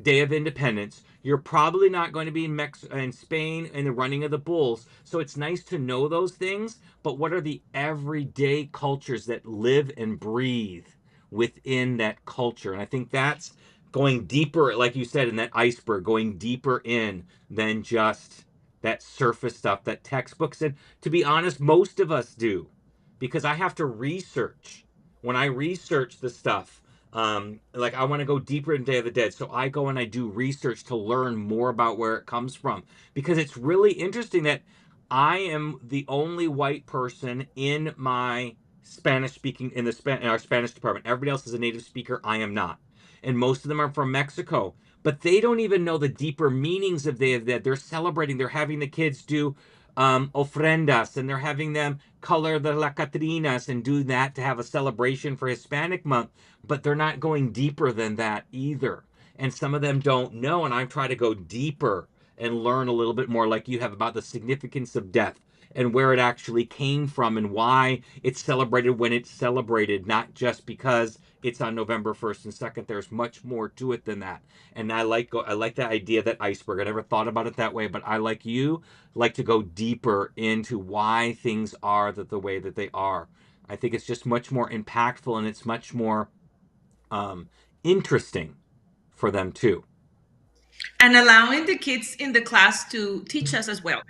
Day of Independence. You're probably not going to be in Spain in the running of the bulls. So it's nice to know those things, but what are the everyday cultures that live and breathe within that culture? And I think that's going deeper, like you said, in that iceberg, going deeper in than just that surface stuff that textbooks. And to be honest, most of us do, because I have to research. When I research the stuff, like I want to go deeper in Day of the Dead, so I go and I do research to learn more about where it comes from, because it's really interesting that I am the only white person in my Spanish speaking in our Spanish department. Everybody else is a native speaker. I am not, and most of them are from Mexico. But they don't even know the deeper meanings of Day of the Dead. They're celebrating. They're having the kids do ofrendas, and they're having them color the La Catrinas and do that to have a celebration for Hispanic month, but they're not going deeper than that either. And some of them don't know, and I'm trying to go deeper and learn a little bit more, like you have, about the significance of death and where it actually came from and why it's celebrated when it's celebrated, not just because it's on November 1st and 2nd. There's much more to it than that. And I like that idea, that iceberg. I never thought about it that way, but I, like you, like to go deeper into why things are the way that they are. I think it's just much more impactful, and it's much more interesting for them too. And allowing the kids in the class to teach us as well.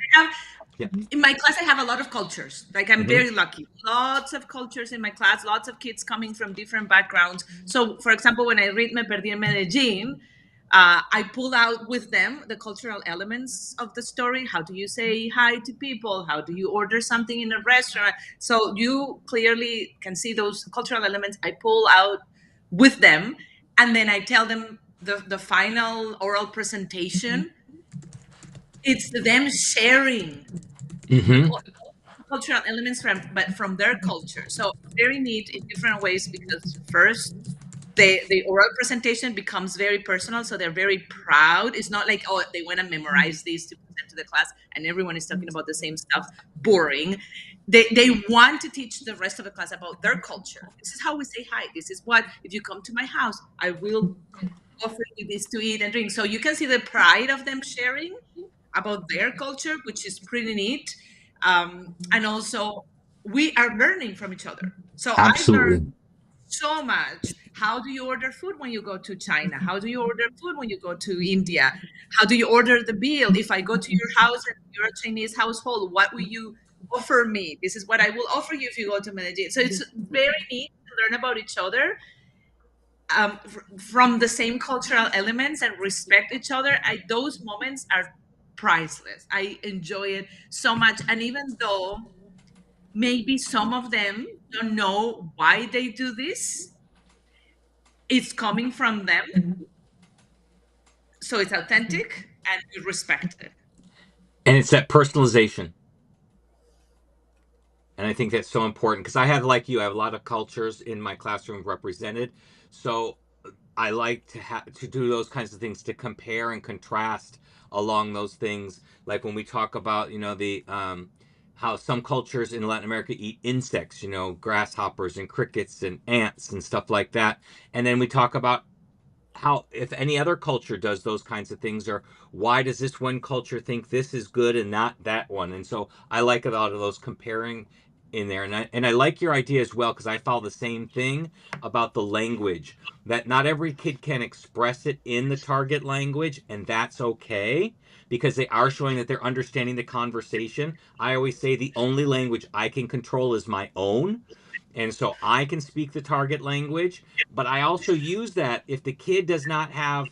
In my class, I have a lot of cultures. Like, I'm very lucky. Lots of cultures in my class, lots of kids coming from different backgrounds. So, for example, when I read Me Perdí en Medellín, I pull out with them the cultural elements of the story. How do you say hi to people? How do you order something in a restaurant? So you clearly can see those cultural elements. I pull out with them, and then I tell them the final oral presentation. It's them sharing cultural elements from their culture. So very neat in different ways, because first, the oral presentation becomes very personal, so they're very proud. It's not like, oh, they want to memorize these to present to the class and everyone is talking about the same stuff. Boring. They want to teach the rest of the class about their culture. This is how we say hi. This is what, if you come to my house, I will offer you this to eat and drink. So you can see the pride of them sharing about their culture, which is pretty neat. And also, we are learning from each other. So I've learned so much. How do you order food when you go to China? How do you order food when you go to India? How do you order the bill? If I go to your house and you're a Chinese household, what will you offer me? This is what I will offer you if you go to Medellin. So it's very neat to learn about each other, from the same cultural elements, and respect each other. Those moments are priceless. I enjoy it so much. And even though maybe some of them don't know why they do this, it's coming from them. So it's authentic and we respect it. And it's that personalization. And I think that's so important, because I have, like you, I have a lot of cultures in my classroom represented. So I like to do those kinds of things, to compare and contrast along those things. Like when we talk about, the how some cultures in Latin America eat insects, grasshoppers and crickets and ants and stuff like that. And then we talk about how, if any other culture does those kinds of things, or why does this one culture think this is good and not that one. And so I like a lot of those comparing in there. And I like your idea as well, because I follow the same thing about the language, that not every kid can express it in the target language, and that's okay, because they are showing that they're understanding the conversation. I always say the only language I can control is my own. And so I can speak the target language, but I also use that if the kid does not have,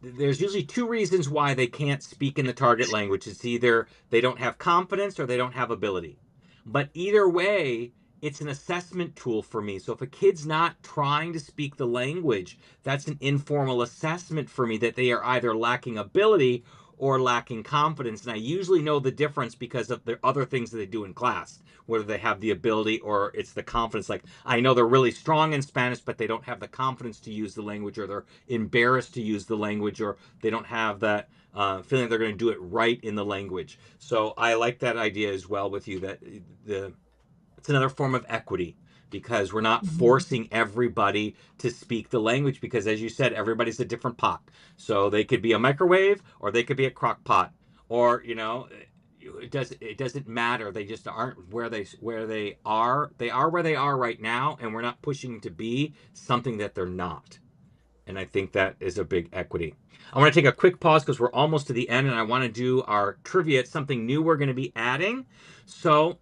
there's usually two reasons why they can't speak in the target language. It's either they don't have confidence or they don't have ability. But either way, it's an assessment tool for me. So if a kid's not trying to speak the language, that's an informal assessment for me that they are either lacking ability or lacking confidence. And I usually know the difference because of the other things that they do in class, whether they have the ability or it's the confidence. Like, I know they're really strong in Spanish, but they don't have the confidence to use the language, or they're embarrassed to use the language, or they don't have that feeling they're going to do it right in the language. So I like that idea as well with you, that it's another form of equity, because we're not forcing everybody to speak the language, because, as you said, everybody's a different pot. So they could be a microwave, or they could be a crock pot, or it doesn't matter. They just aren't where they are. They are where they are right now, and we're not pushing to be something that they're not. And I think that is a big equity. I want to take a quick pause because we're almost to the end, and I want to do our trivia. It's something new we're going to be adding. So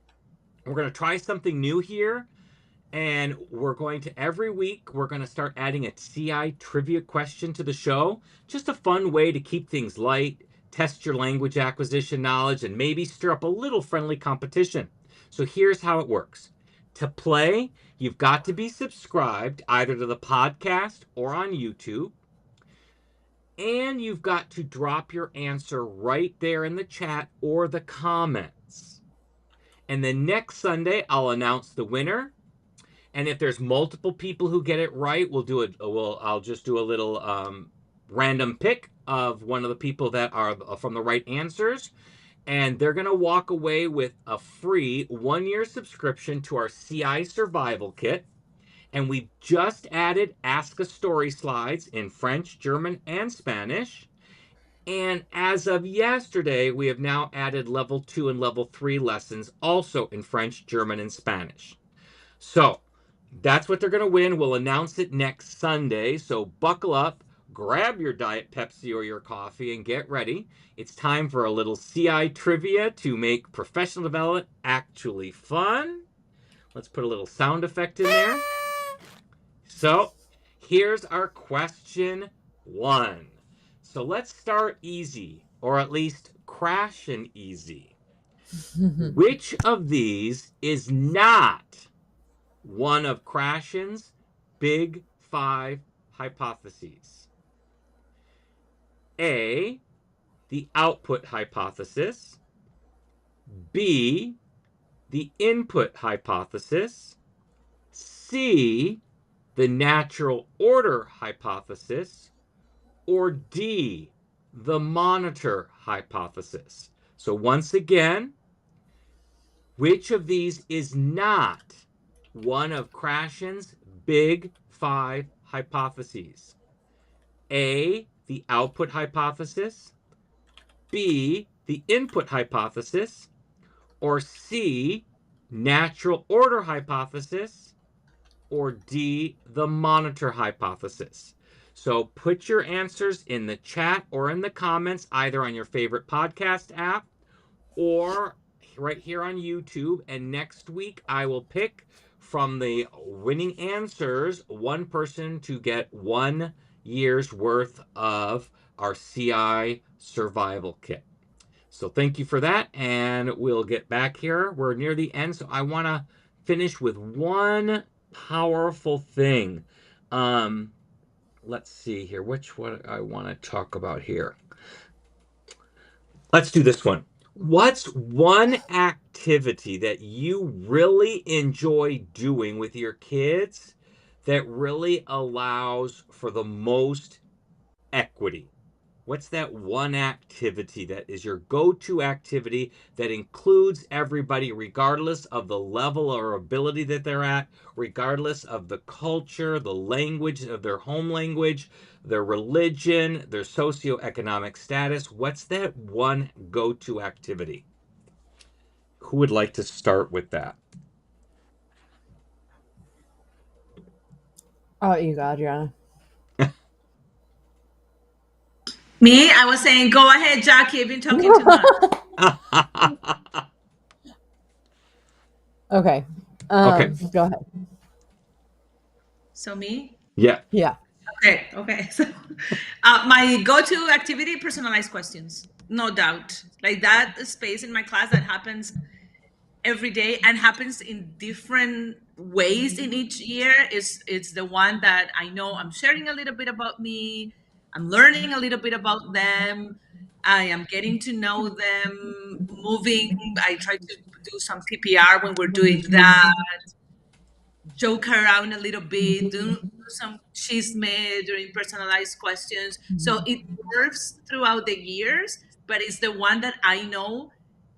we're going to try something new here. And we're going to, every week, we're going to start adding a CI trivia question to the show. Just a fun way to keep things light, test your language acquisition knowledge, and maybe stir up a little friendly competition. So here's how it works. To play, you've got to be subscribed either to the podcast or on YouTube. And you've got to drop your answer right there in the chat or the comments. And then next Sunday, I'll announce the winner. And if there's multiple people who get it right, I'll just do a little random pick of one of the people that are from the right answers. And they're going to walk away with a free 1-year subscription to our CI Survival Kit. And we've just added Ask a Story slides in French, German, and Spanish. And as of yesterday, we have now added level 2 and level 3 lessons also in French, German, and Spanish. So that's what they're going to win. We'll announce it next Sunday. So buckle up, grab your Diet Pepsi or your coffee, and get ready. It's time for a little CI trivia to make professional development actually fun. Let's put a little sound effect in there. So here's our question 1. So let's start easy, or at least crash and easy. Which of these is not one of Krashen's big 5 hypotheses? A, the output hypothesis. B, the input hypothesis. C, the natural order hypothesis. Or D, the monitor hypothesis. So once again, which of these is not one of Krashen's big 5 hypotheses? A, the output hypothesis. B, the input hypothesis. Or C, natural order hypothesis. Or D, the monitor hypothesis. So put your answers in the chat or in the comments, either on your favorite podcast app or right here on YouTube. And next week, I will pick from the winning answers one person to get 1 year's worth of our CI survival kit. So thank you for that. And we'll get back here. We're near the end. So I want to finish with one powerful thing. Let's see here. Which one I want to talk about here? Let's do this one. What's one activity that you really enjoy doing with your kids that really allows for the most equity? What's that one activity that is your go-to activity that includes everybody, regardless of the level or ability that they're at, regardless of the culture, the language of their home language, their religion, their socioeconomic status? What's that one go-to activity? Who would like to start with that? You go, Adriana. Me? I was saying, go ahead, Jackie. I've been talking too much. Okay. Okay. Go ahead. So me? Yeah. Yeah. Okay. So my go-to activity, personalized questions. No doubt. Like that space in my class that happens every day and happens in different ways in each year it's the one that I know I'm sharing a little bit about me. I'm learning a little bit about them. I am getting to know them, moving. I try to do some PPR when we're doing that, joke around a little bit, do some chisme during personalized questions. So it works throughout the years, but it's the one that I know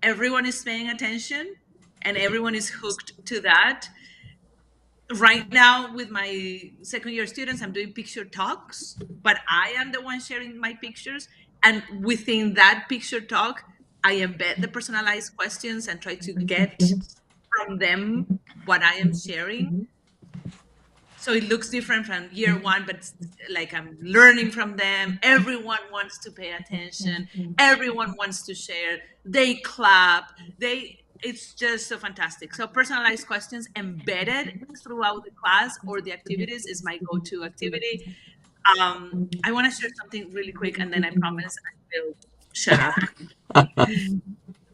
everyone is paying attention and everyone is hooked to that. Right now with my second year students, I'm doing picture talks, but I am the one sharing my pictures. And within that picture talk, I embed the personalized questions and try to get from them what I am sharing. So it looks different from year one, but it's like I'm learning from them. Everyone wants to pay attention. Everyone wants to share. They clap. It's just so fantastic. So personalized questions embedded throughout the class or the activities is my go-to activity. I want to share something really quick, and then I promise I will shut up.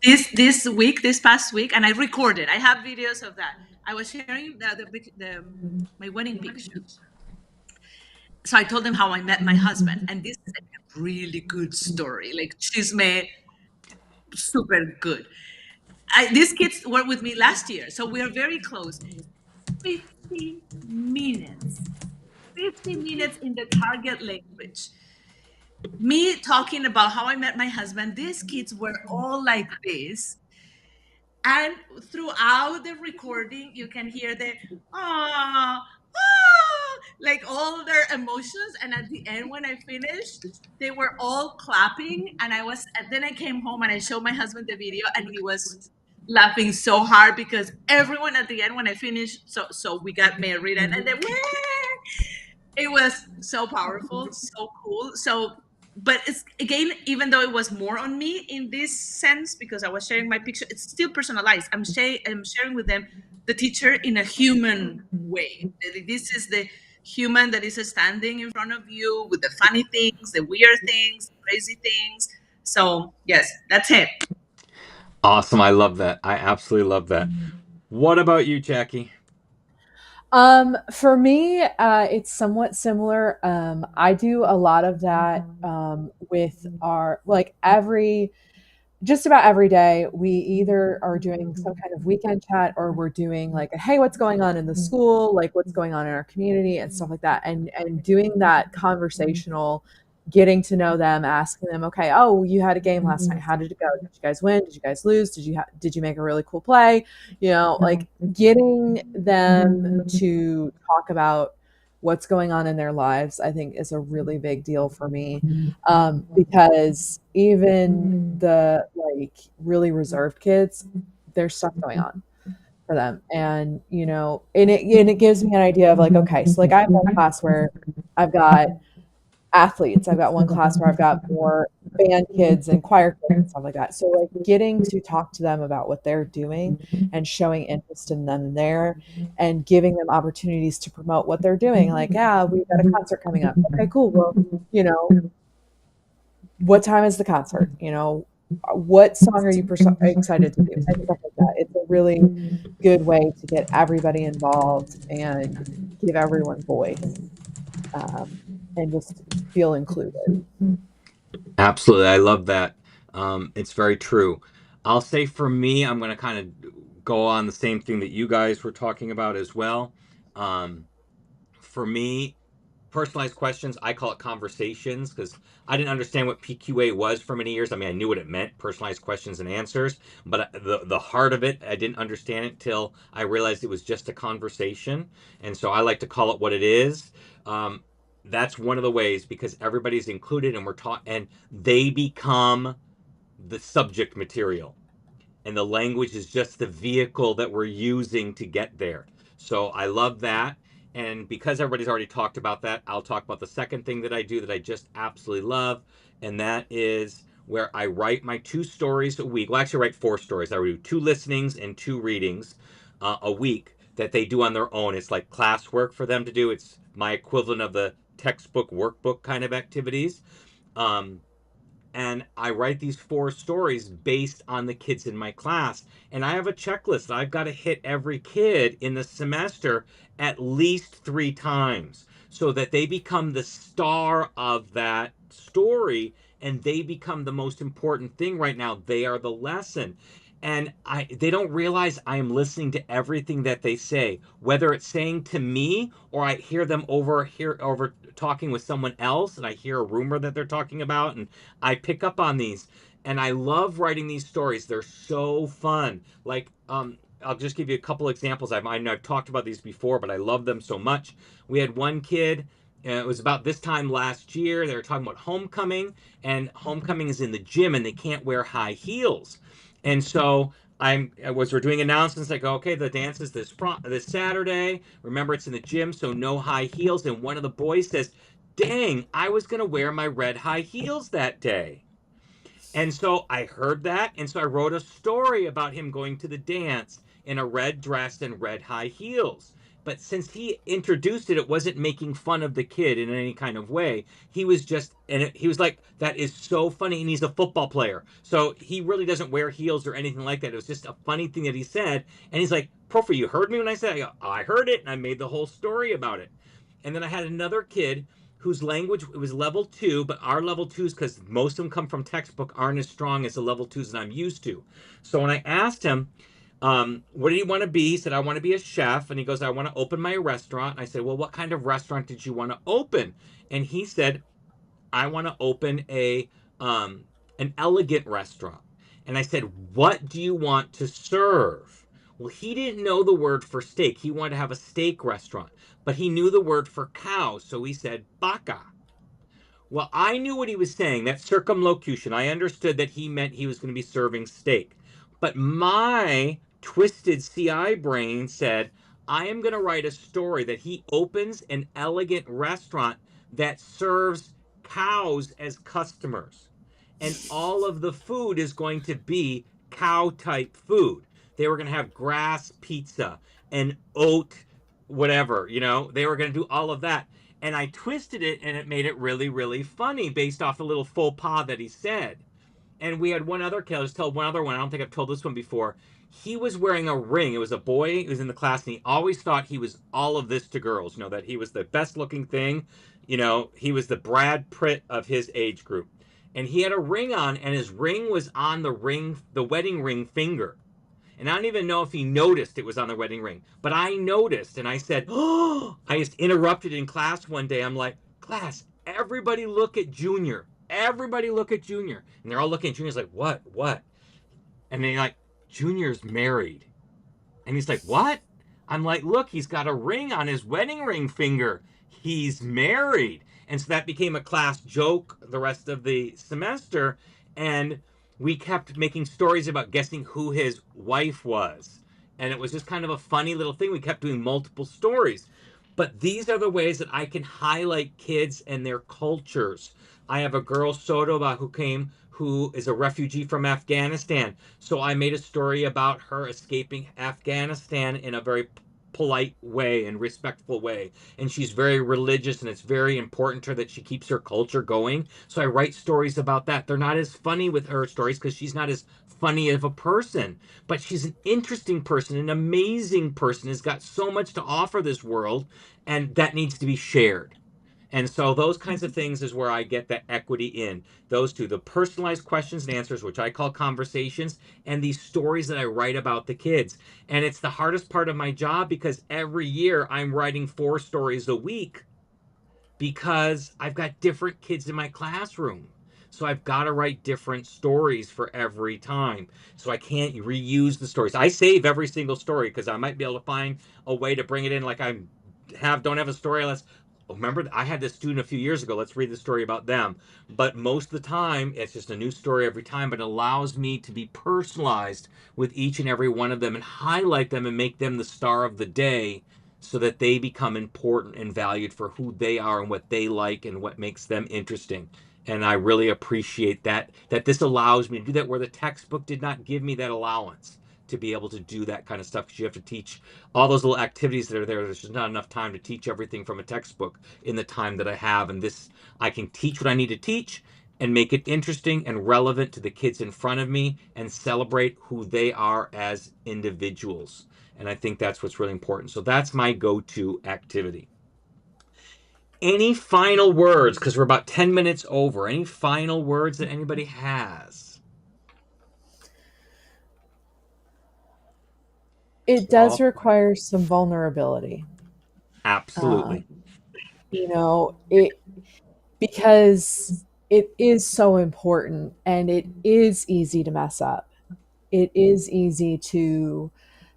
This past week, and I recorded. I have videos of that. I was sharing my wedding pictures. So I told them how I met my husband, and this is really good story, like chisme, super good. These kids were with me last year, so we are very close. 50 minutes. 50 minutes in the target language. Me talking about how I met my husband. These kids were all like this. And throughout the recording, you can hear the ah, like all their emotions. And at the end, when I finished, they were all clapping. And then I came home and I showed my husband the video, and he was laughing so hard because everyone at the end, when I finished, so we got married, and they were, it was so powerful, so cool. So, but it's again, even though it was more on me in this sense because I was sharing my picture, it's still personalized. I'm sharing with them the teacher in a human way. This is the human that is standing in front of you with the funny things, the weird things, the crazy things. So yes, that's it. Awesome. I love that. I absolutely love that. What about you, Jackie? For me, it's somewhat similar. I do a lot of that with our like every just about every day we either are doing some kind of weekend chat or we're doing like a, hey, what's going on in the school, like what's going on in our community and stuff like that, and doing that conversational, getting to know them, asking them, okay, oh, you had a game last night, how did it go, did you guys win, did you guys lose, did you make a really cool play, like getting them to talk about what's going on in their lives, I think is a really big deal for me, because even the like really reserved kids, there's stuff going on for them, and and it gives me an idea of like, okay, so like I have one class where I've got athletes, I've got one class where I've got more band kids and choir kids and stuff like that. So like getting to talk to them about what they're doing and showing interest in them there and giving them opportunities to promote what they're doing. Like, yeah, we've got a concert coming up. Okay, cool. Well, what time is the concert? What song are you excited to do? And stuff like that. It's a really good way to get everybody involved and give everyone voice, and just feel included. Absolutely. I love that. It's very true. I'll say for me, I'm going to kind of go on the same thing that you guys were talking about as well. Um, for me, personalized questions, I call it conversations because I didn't understand what PQA was for many years. I mean, I knew what it meant, personalized questions and answers, but the heart of it, I didn't understand it till I realized it was just a conversation. And so I like to call it what it is. Um, that's one of the ways because everybody's included and we're taught, and they become the subject material and the language is just the vehicle that we're using to get there. So I love that. And because everybody's already talked about that, I'll talk about the second thing that I do that I just absolutely love. And that is where I write my 2 stories a week. Well, actually, I write 4 stories. I do 2 listenings and 2 readings a week that they do on their own. It's like classwork for them to do. It's my equivalent of the textbook workbook kind of activities. Um, and I write these 4 stories based on the kids in my class. And I have a checklist. I've got to hit every kid in the semester at least 3 times so that they become the star of that story and they become the most important thing right now. They are the lesson. And they don't realize I am listening to everything that they say, whether it's saying to me or I hear them over talking with someone else and I hear a rumor that they're talking about and I pick up on these, and I love writing these stories. They're so fun. Like, I'll just give you a couple examples. I've talked about these before, but I love them so much. We had one kid. It was about this time last year. They were talking about homecoming, and homecoming is in the gym, and they can't wear high heels. And so we're doing announcements like, okay, the dance is this Saturday. Remember, it's in the gym, so no high heels. And one of the boys says, dang, I was going to wear my red high heels that day. And so I heard that. And so I wrote a story about him going to the dance in a red dress and red high heels. But since he introduced it, it wasn't making fun of the kid in any kind of way. He was just, he was like, that is so funny. And he's a football player. So he really doesn't wear heels or anything like that. It was just a funny thing that he said. And he's like, Profer, you heard me when I said, I heard it. And I made the whole story about it. And then I had another kid whose language, it was level 2, but our level 2s, because most of them come from textbook, aren't as strong as the level 2s that I'm used to. So when I asked him, what did he want to be? He said, I want to be a chef. And he goes, I want to open my restaurant. And I said, well, what kind of restaurant did you want to open? And he said, I want to open an elegant restaurant. And I said, what do you want to serve? Well, he didn't know the word for steak. He wanted to have a steak restaurant, but he knew the word for cow. So he said, vaca. Well, I knew what he was saying, that circumlocution. I understood that he meant he was going to be serving steak. But my twisted CI brain said, I am going to write a story that he opens an elegant restaurant that serves cows as customers. And all of the food is going to be cow type food. They were going to have grass pizza and oat, whatever, they were going to do all of that. And I twisted it and it made it really, really funny based off the little faux pas that he said. And we had one other kid. I was told one other one. I don't think I've told this one before. He was wearing a ring. It was a boy who was in the class, and he always thought he was all of this to girls. That he was the best looking thing. He was the Brad Pitt of his age group. And he had a ring on, and his ring was on the wedding ring finger. And I don't even know if he noticed it was on the wedding ring. But I noticed, and I said, oh, I just interrupted in class one day. I'm like, class, everybody look at Junior. Everybody look at Junior. And they're all looking at Junior's like, what? And they're like, Junior's married. And he's like, what? I'm like, look, he's got a ring on his wedding ring finger. He's married. And so that became a class joke the rest of the semester. And we kept making stories about guessing who his wife was. And it was just kind of a funny little thing. We kept doing multiple stories. But these are the ways that I can highlight kids and their cultures. I have a girl, Sotoba, who is a refugee from Afghanistan. So I made a story about her escaping Afghanistan in a very polite way and respectful way. And she's very religious, and it's very important to her that she keeps her culture going. So I write stories about that. They're not as funny with her stories because she's not as funny of a person, but she's an interesting person, an amazing person, has got so much to offer this world, and that needs to be shared. And so those kinds of things is where I get that equity in. Those two, the personalized questions and answers, which I call conversations, and these stories that I write about the kids. And it's the hardest part of my job because every year I'm writing 4 stories a week because I've got different kids in my classroom. So I've got to write different stories for every time. So I can't reuse the stories. I save every single story because I might be able to find a way to bring it in, like I don't have a story unless, remember, I had this student a few years ago. Let's read the story about them. But most of the time, it's just a new story every time, but it allows me to be personalized with each and every one of them and highlight them and make them the star of the day so that they become important and valued for who they are and what they like and what makes them interesting. And I really appreciate that this allows me to do that where the textbook did not give me that allowance to be able to do that kind of stuff, because you have to teach all those little activities that are there. There's just not enough time to teach everything from a textbook in the time that I have. And this, I can teach what I need to teach and make it interesting and relevant to the kids in front of me and celebrate who they are as individuals. And I think that's what's really important. So that's my go-to activity. Any final words? Because we're about 10 minutes over. Any final words that anybody has? It does require some vulnerability. Absolutely. Because it is so important, and it is easy to mess up. It is easy to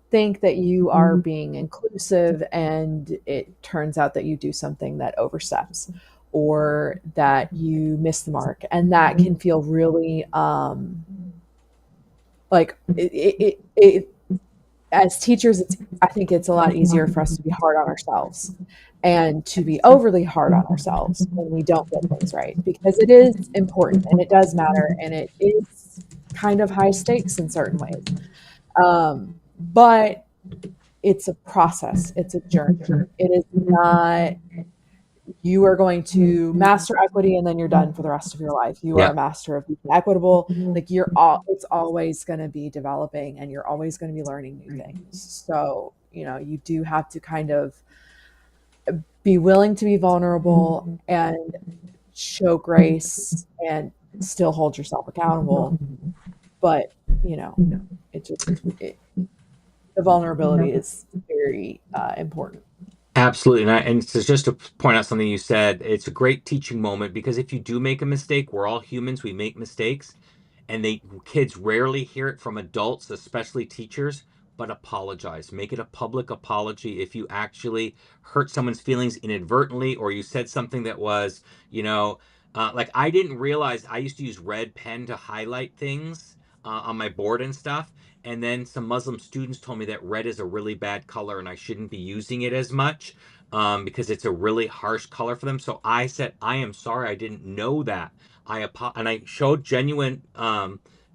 think that you are being inclusive, and it turns out that you do something that oversteps or that you miss the mark. And that can feel really like it as teachers, I think it's a lot easier for us to be hard on ourselves and to be overly hard on ourselves when we don't get things right, because it is important and it does matter, and it is kind of high stakes in certain ways. But it's a process. It's a journey. It is not, you are going to master equity and then you're done for the rest of your life. You are a master of being equitable. Like it's always going to be developing, and you're always going to be learning new things. So, you do have to kind of be willing to be vulnerable and show grace and still hold yourself accountable. But, it just, the vulnerability is very important. Absolutely. And so just to point out something you said, it's a great teaching moment because if you do make a mistake, we're all humans, we make mistakes, and kids rarely hear it from adults, especially teachers, but apologize. Make it a public apology if you actually hurt someone's feelings inadvertently or you said something that was, like I didn't realize I used to use red pen to highlight things on my board and stuff. And then some Muslim students told me that red is a really bad color and I shouldn't be using it as much because it's a really harsh color for them. So I said, I am sorry, I didn't know that. And I showed genuine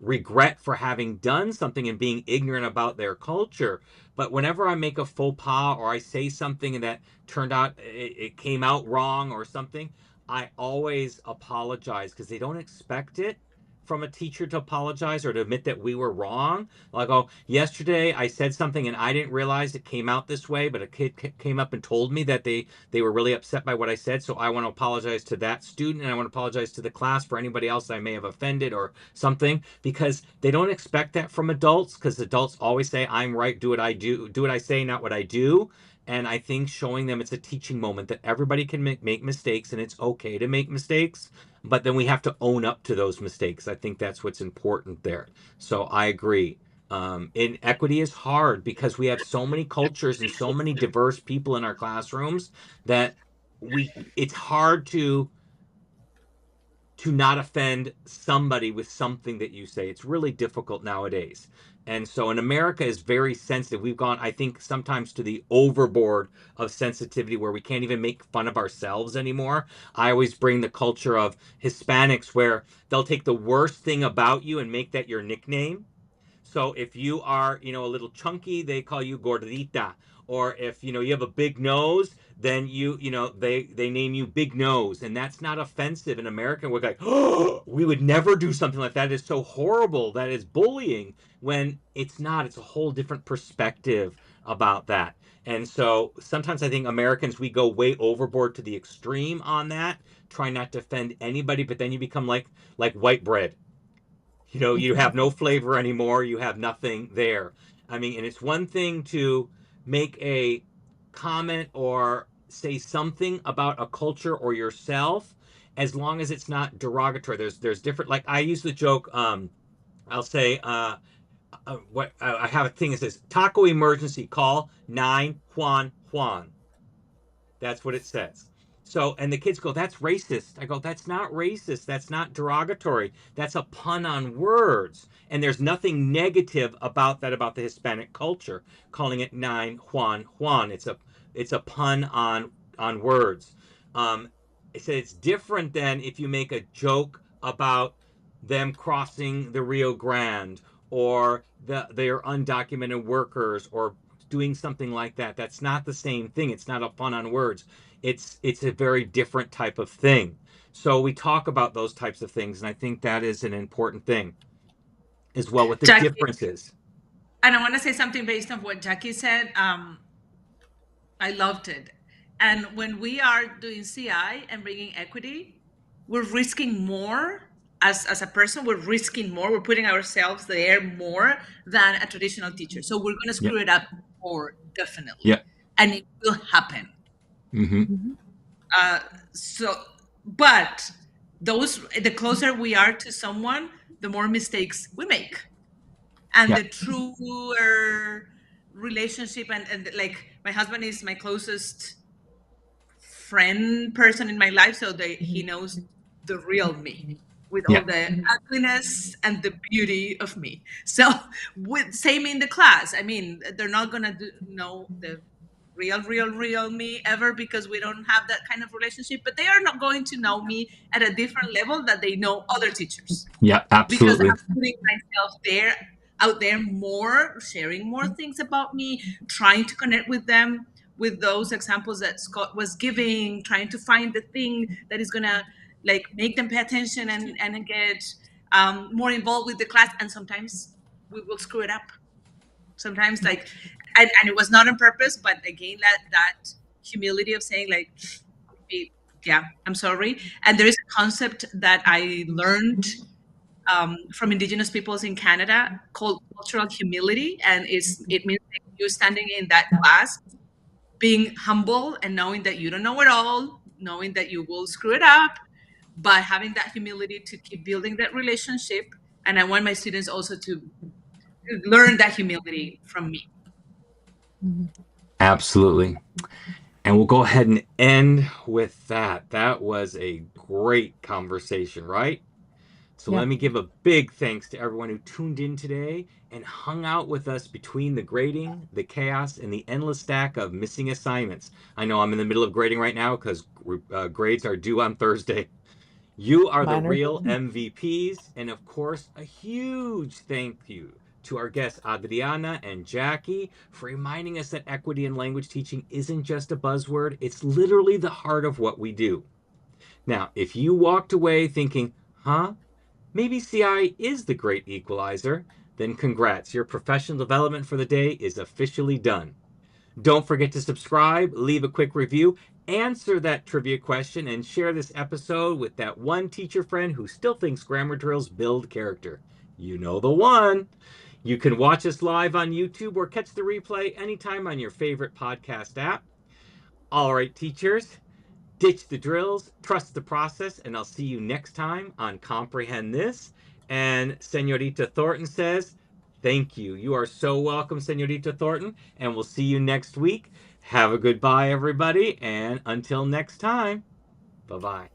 regret for having done something and being ignorant about their culture. But whenever I make a faux pas or I say something that turned out it came out wrong or something, I always apologize because they don't expect it from a teacher to apologize or to admit that we were wrong. Like, oh, yesterday I said something and I didn't realize it came out this way, but a kid came up and told me that they were really upset by what I said. So I want to apologize to that student and I want to apologize to the class for anybody else I may have offended or something because they don't expect that from adults because adults always say, I'm right, do what I do what I say, not what I do. And I think showing them it's a teaching moment that everybody can make mistakes and it's okay to make mistakes, but then we have to own up to those mistakes. I think that's what's important there. So I agree. Inequity is hard because we have so many cultures and so many diverse people in our classrooms that it's hard to not offend somebody with something that you say. It's really difficult nowadays. And so in America is very sensitive. We've gone, I think, sometimes to the overboard of sensitivity where we can't even make fun of ourselves anymore. I always bring the culture of Hispanics where they'll take the worst thing about you and make that your nickname. So if you are, a little chunky, they call you gordita. Or if, you have a big nose, then they name you Big Nose. And that's not offensive. In America, we're like, oh, we would never do something like that. It's so horrible. That is bullying. When it's not. It's a whole different perspective about that. And so sometimes I think Americans, we go way overboard to the extreme on that, try not to offend anybody, but then you become like white bread. You have no flavor anymore. You have nothing there. I mean, and it's one thing to make a comment or say something about a culture or yourself, as long as it's not derogatory. There's different. Like I use the joke. I'll say, what I have a thing that says taco emergency call 911. That's what it says. So, and the kids go, that's racist. I go, that's not racist. That's not derogatory. That's a pun on words. And there's nothing negative about that, about the Hispanic culture, calling it nine Juan Juan. It's a pun on words. It said it's different than if you make a joke about them crossing the Rio Grande or they're undocumented workers or doing something like that. That's not the same thing. It's not a fun on words. It's a very different type of thing. So we talk about those types of things, and I think that is an important thing as well with the Jackie, differences. and I want to say something based on what Jackie said. I loved it. And when we are doing CI and bringing equity, we're risking more as a person. We're risking more. We're putting ourselves there more than a traditional teacher. So we're going to Yeah. screw it up more, definitely. Yeah. And it will happen. Mm-hmm. So, but the closer we are to someone, the more mistakes we make. And Yeah. the truer relationship and like my husband is my closest friend person in my life, so he knows the real me with Yeah. all the ugliness and the beauty of me. So with same in the class, I mean, they're not gonna know the real me ever because we don't have that kind of relationship, but they are not going to know me at a different level that they know other teachers, Yeah. because Absolutely. I'm putting myself out there more, sharing more things about me, trying to connect with them with those examples that Scott was giving, trying to find the thing that is gonna like make them pay attention and get more involved with the class. And sometimes we will screw it up. Sometimes and it was not on purpose, but again, that humility of saying like, yeah, I'm sorry. And there is a concept that I learned from Indigenous peoples in Canada called cultural humility, and it means that you standing in that class, being humble and knowing that you don't know it all, knowing that you will screw it up, but having that humility to keep building that relationship. And I want my students also to learn that humility from me. Absolutely. And we'll go ahead and end with that. That was a great conversation, right? So Yeah. let me give a big thanks to everyone who tuned in today and hung out with us between the grading, the chaos, and the endless stack of missing assignments. I know I'm in the middle of grading right now because grades are due on Thursday. You are the Minor. real MVPs. And of course, a huge thank you to our guests, Adriana and Jackie, for reminding us that equity in language teaching isn't just a buzzword, it's literally the heart of what we do. Now, if you walked away thinking, huh, maybe CI is the great equalizer, then congrats, your professional development for the day is officially done. Don't forget to subscribe, leave a quick review, answer that trivia question, and share this episode with that one teacher friend who still thinks grammar drills build character. You know the one. You can watch us live on YouTube or catch the replay anytime on your favorite podcast app. All right, teachers, ditch the drills, trust the process, and I'll see you next time on Comprehend This. And Senorita Thornton says, thank you. You are so welcome, Senorita Thornton, and we'll see you next week. Have a goodbye, everybody, and until next time, bye-bye.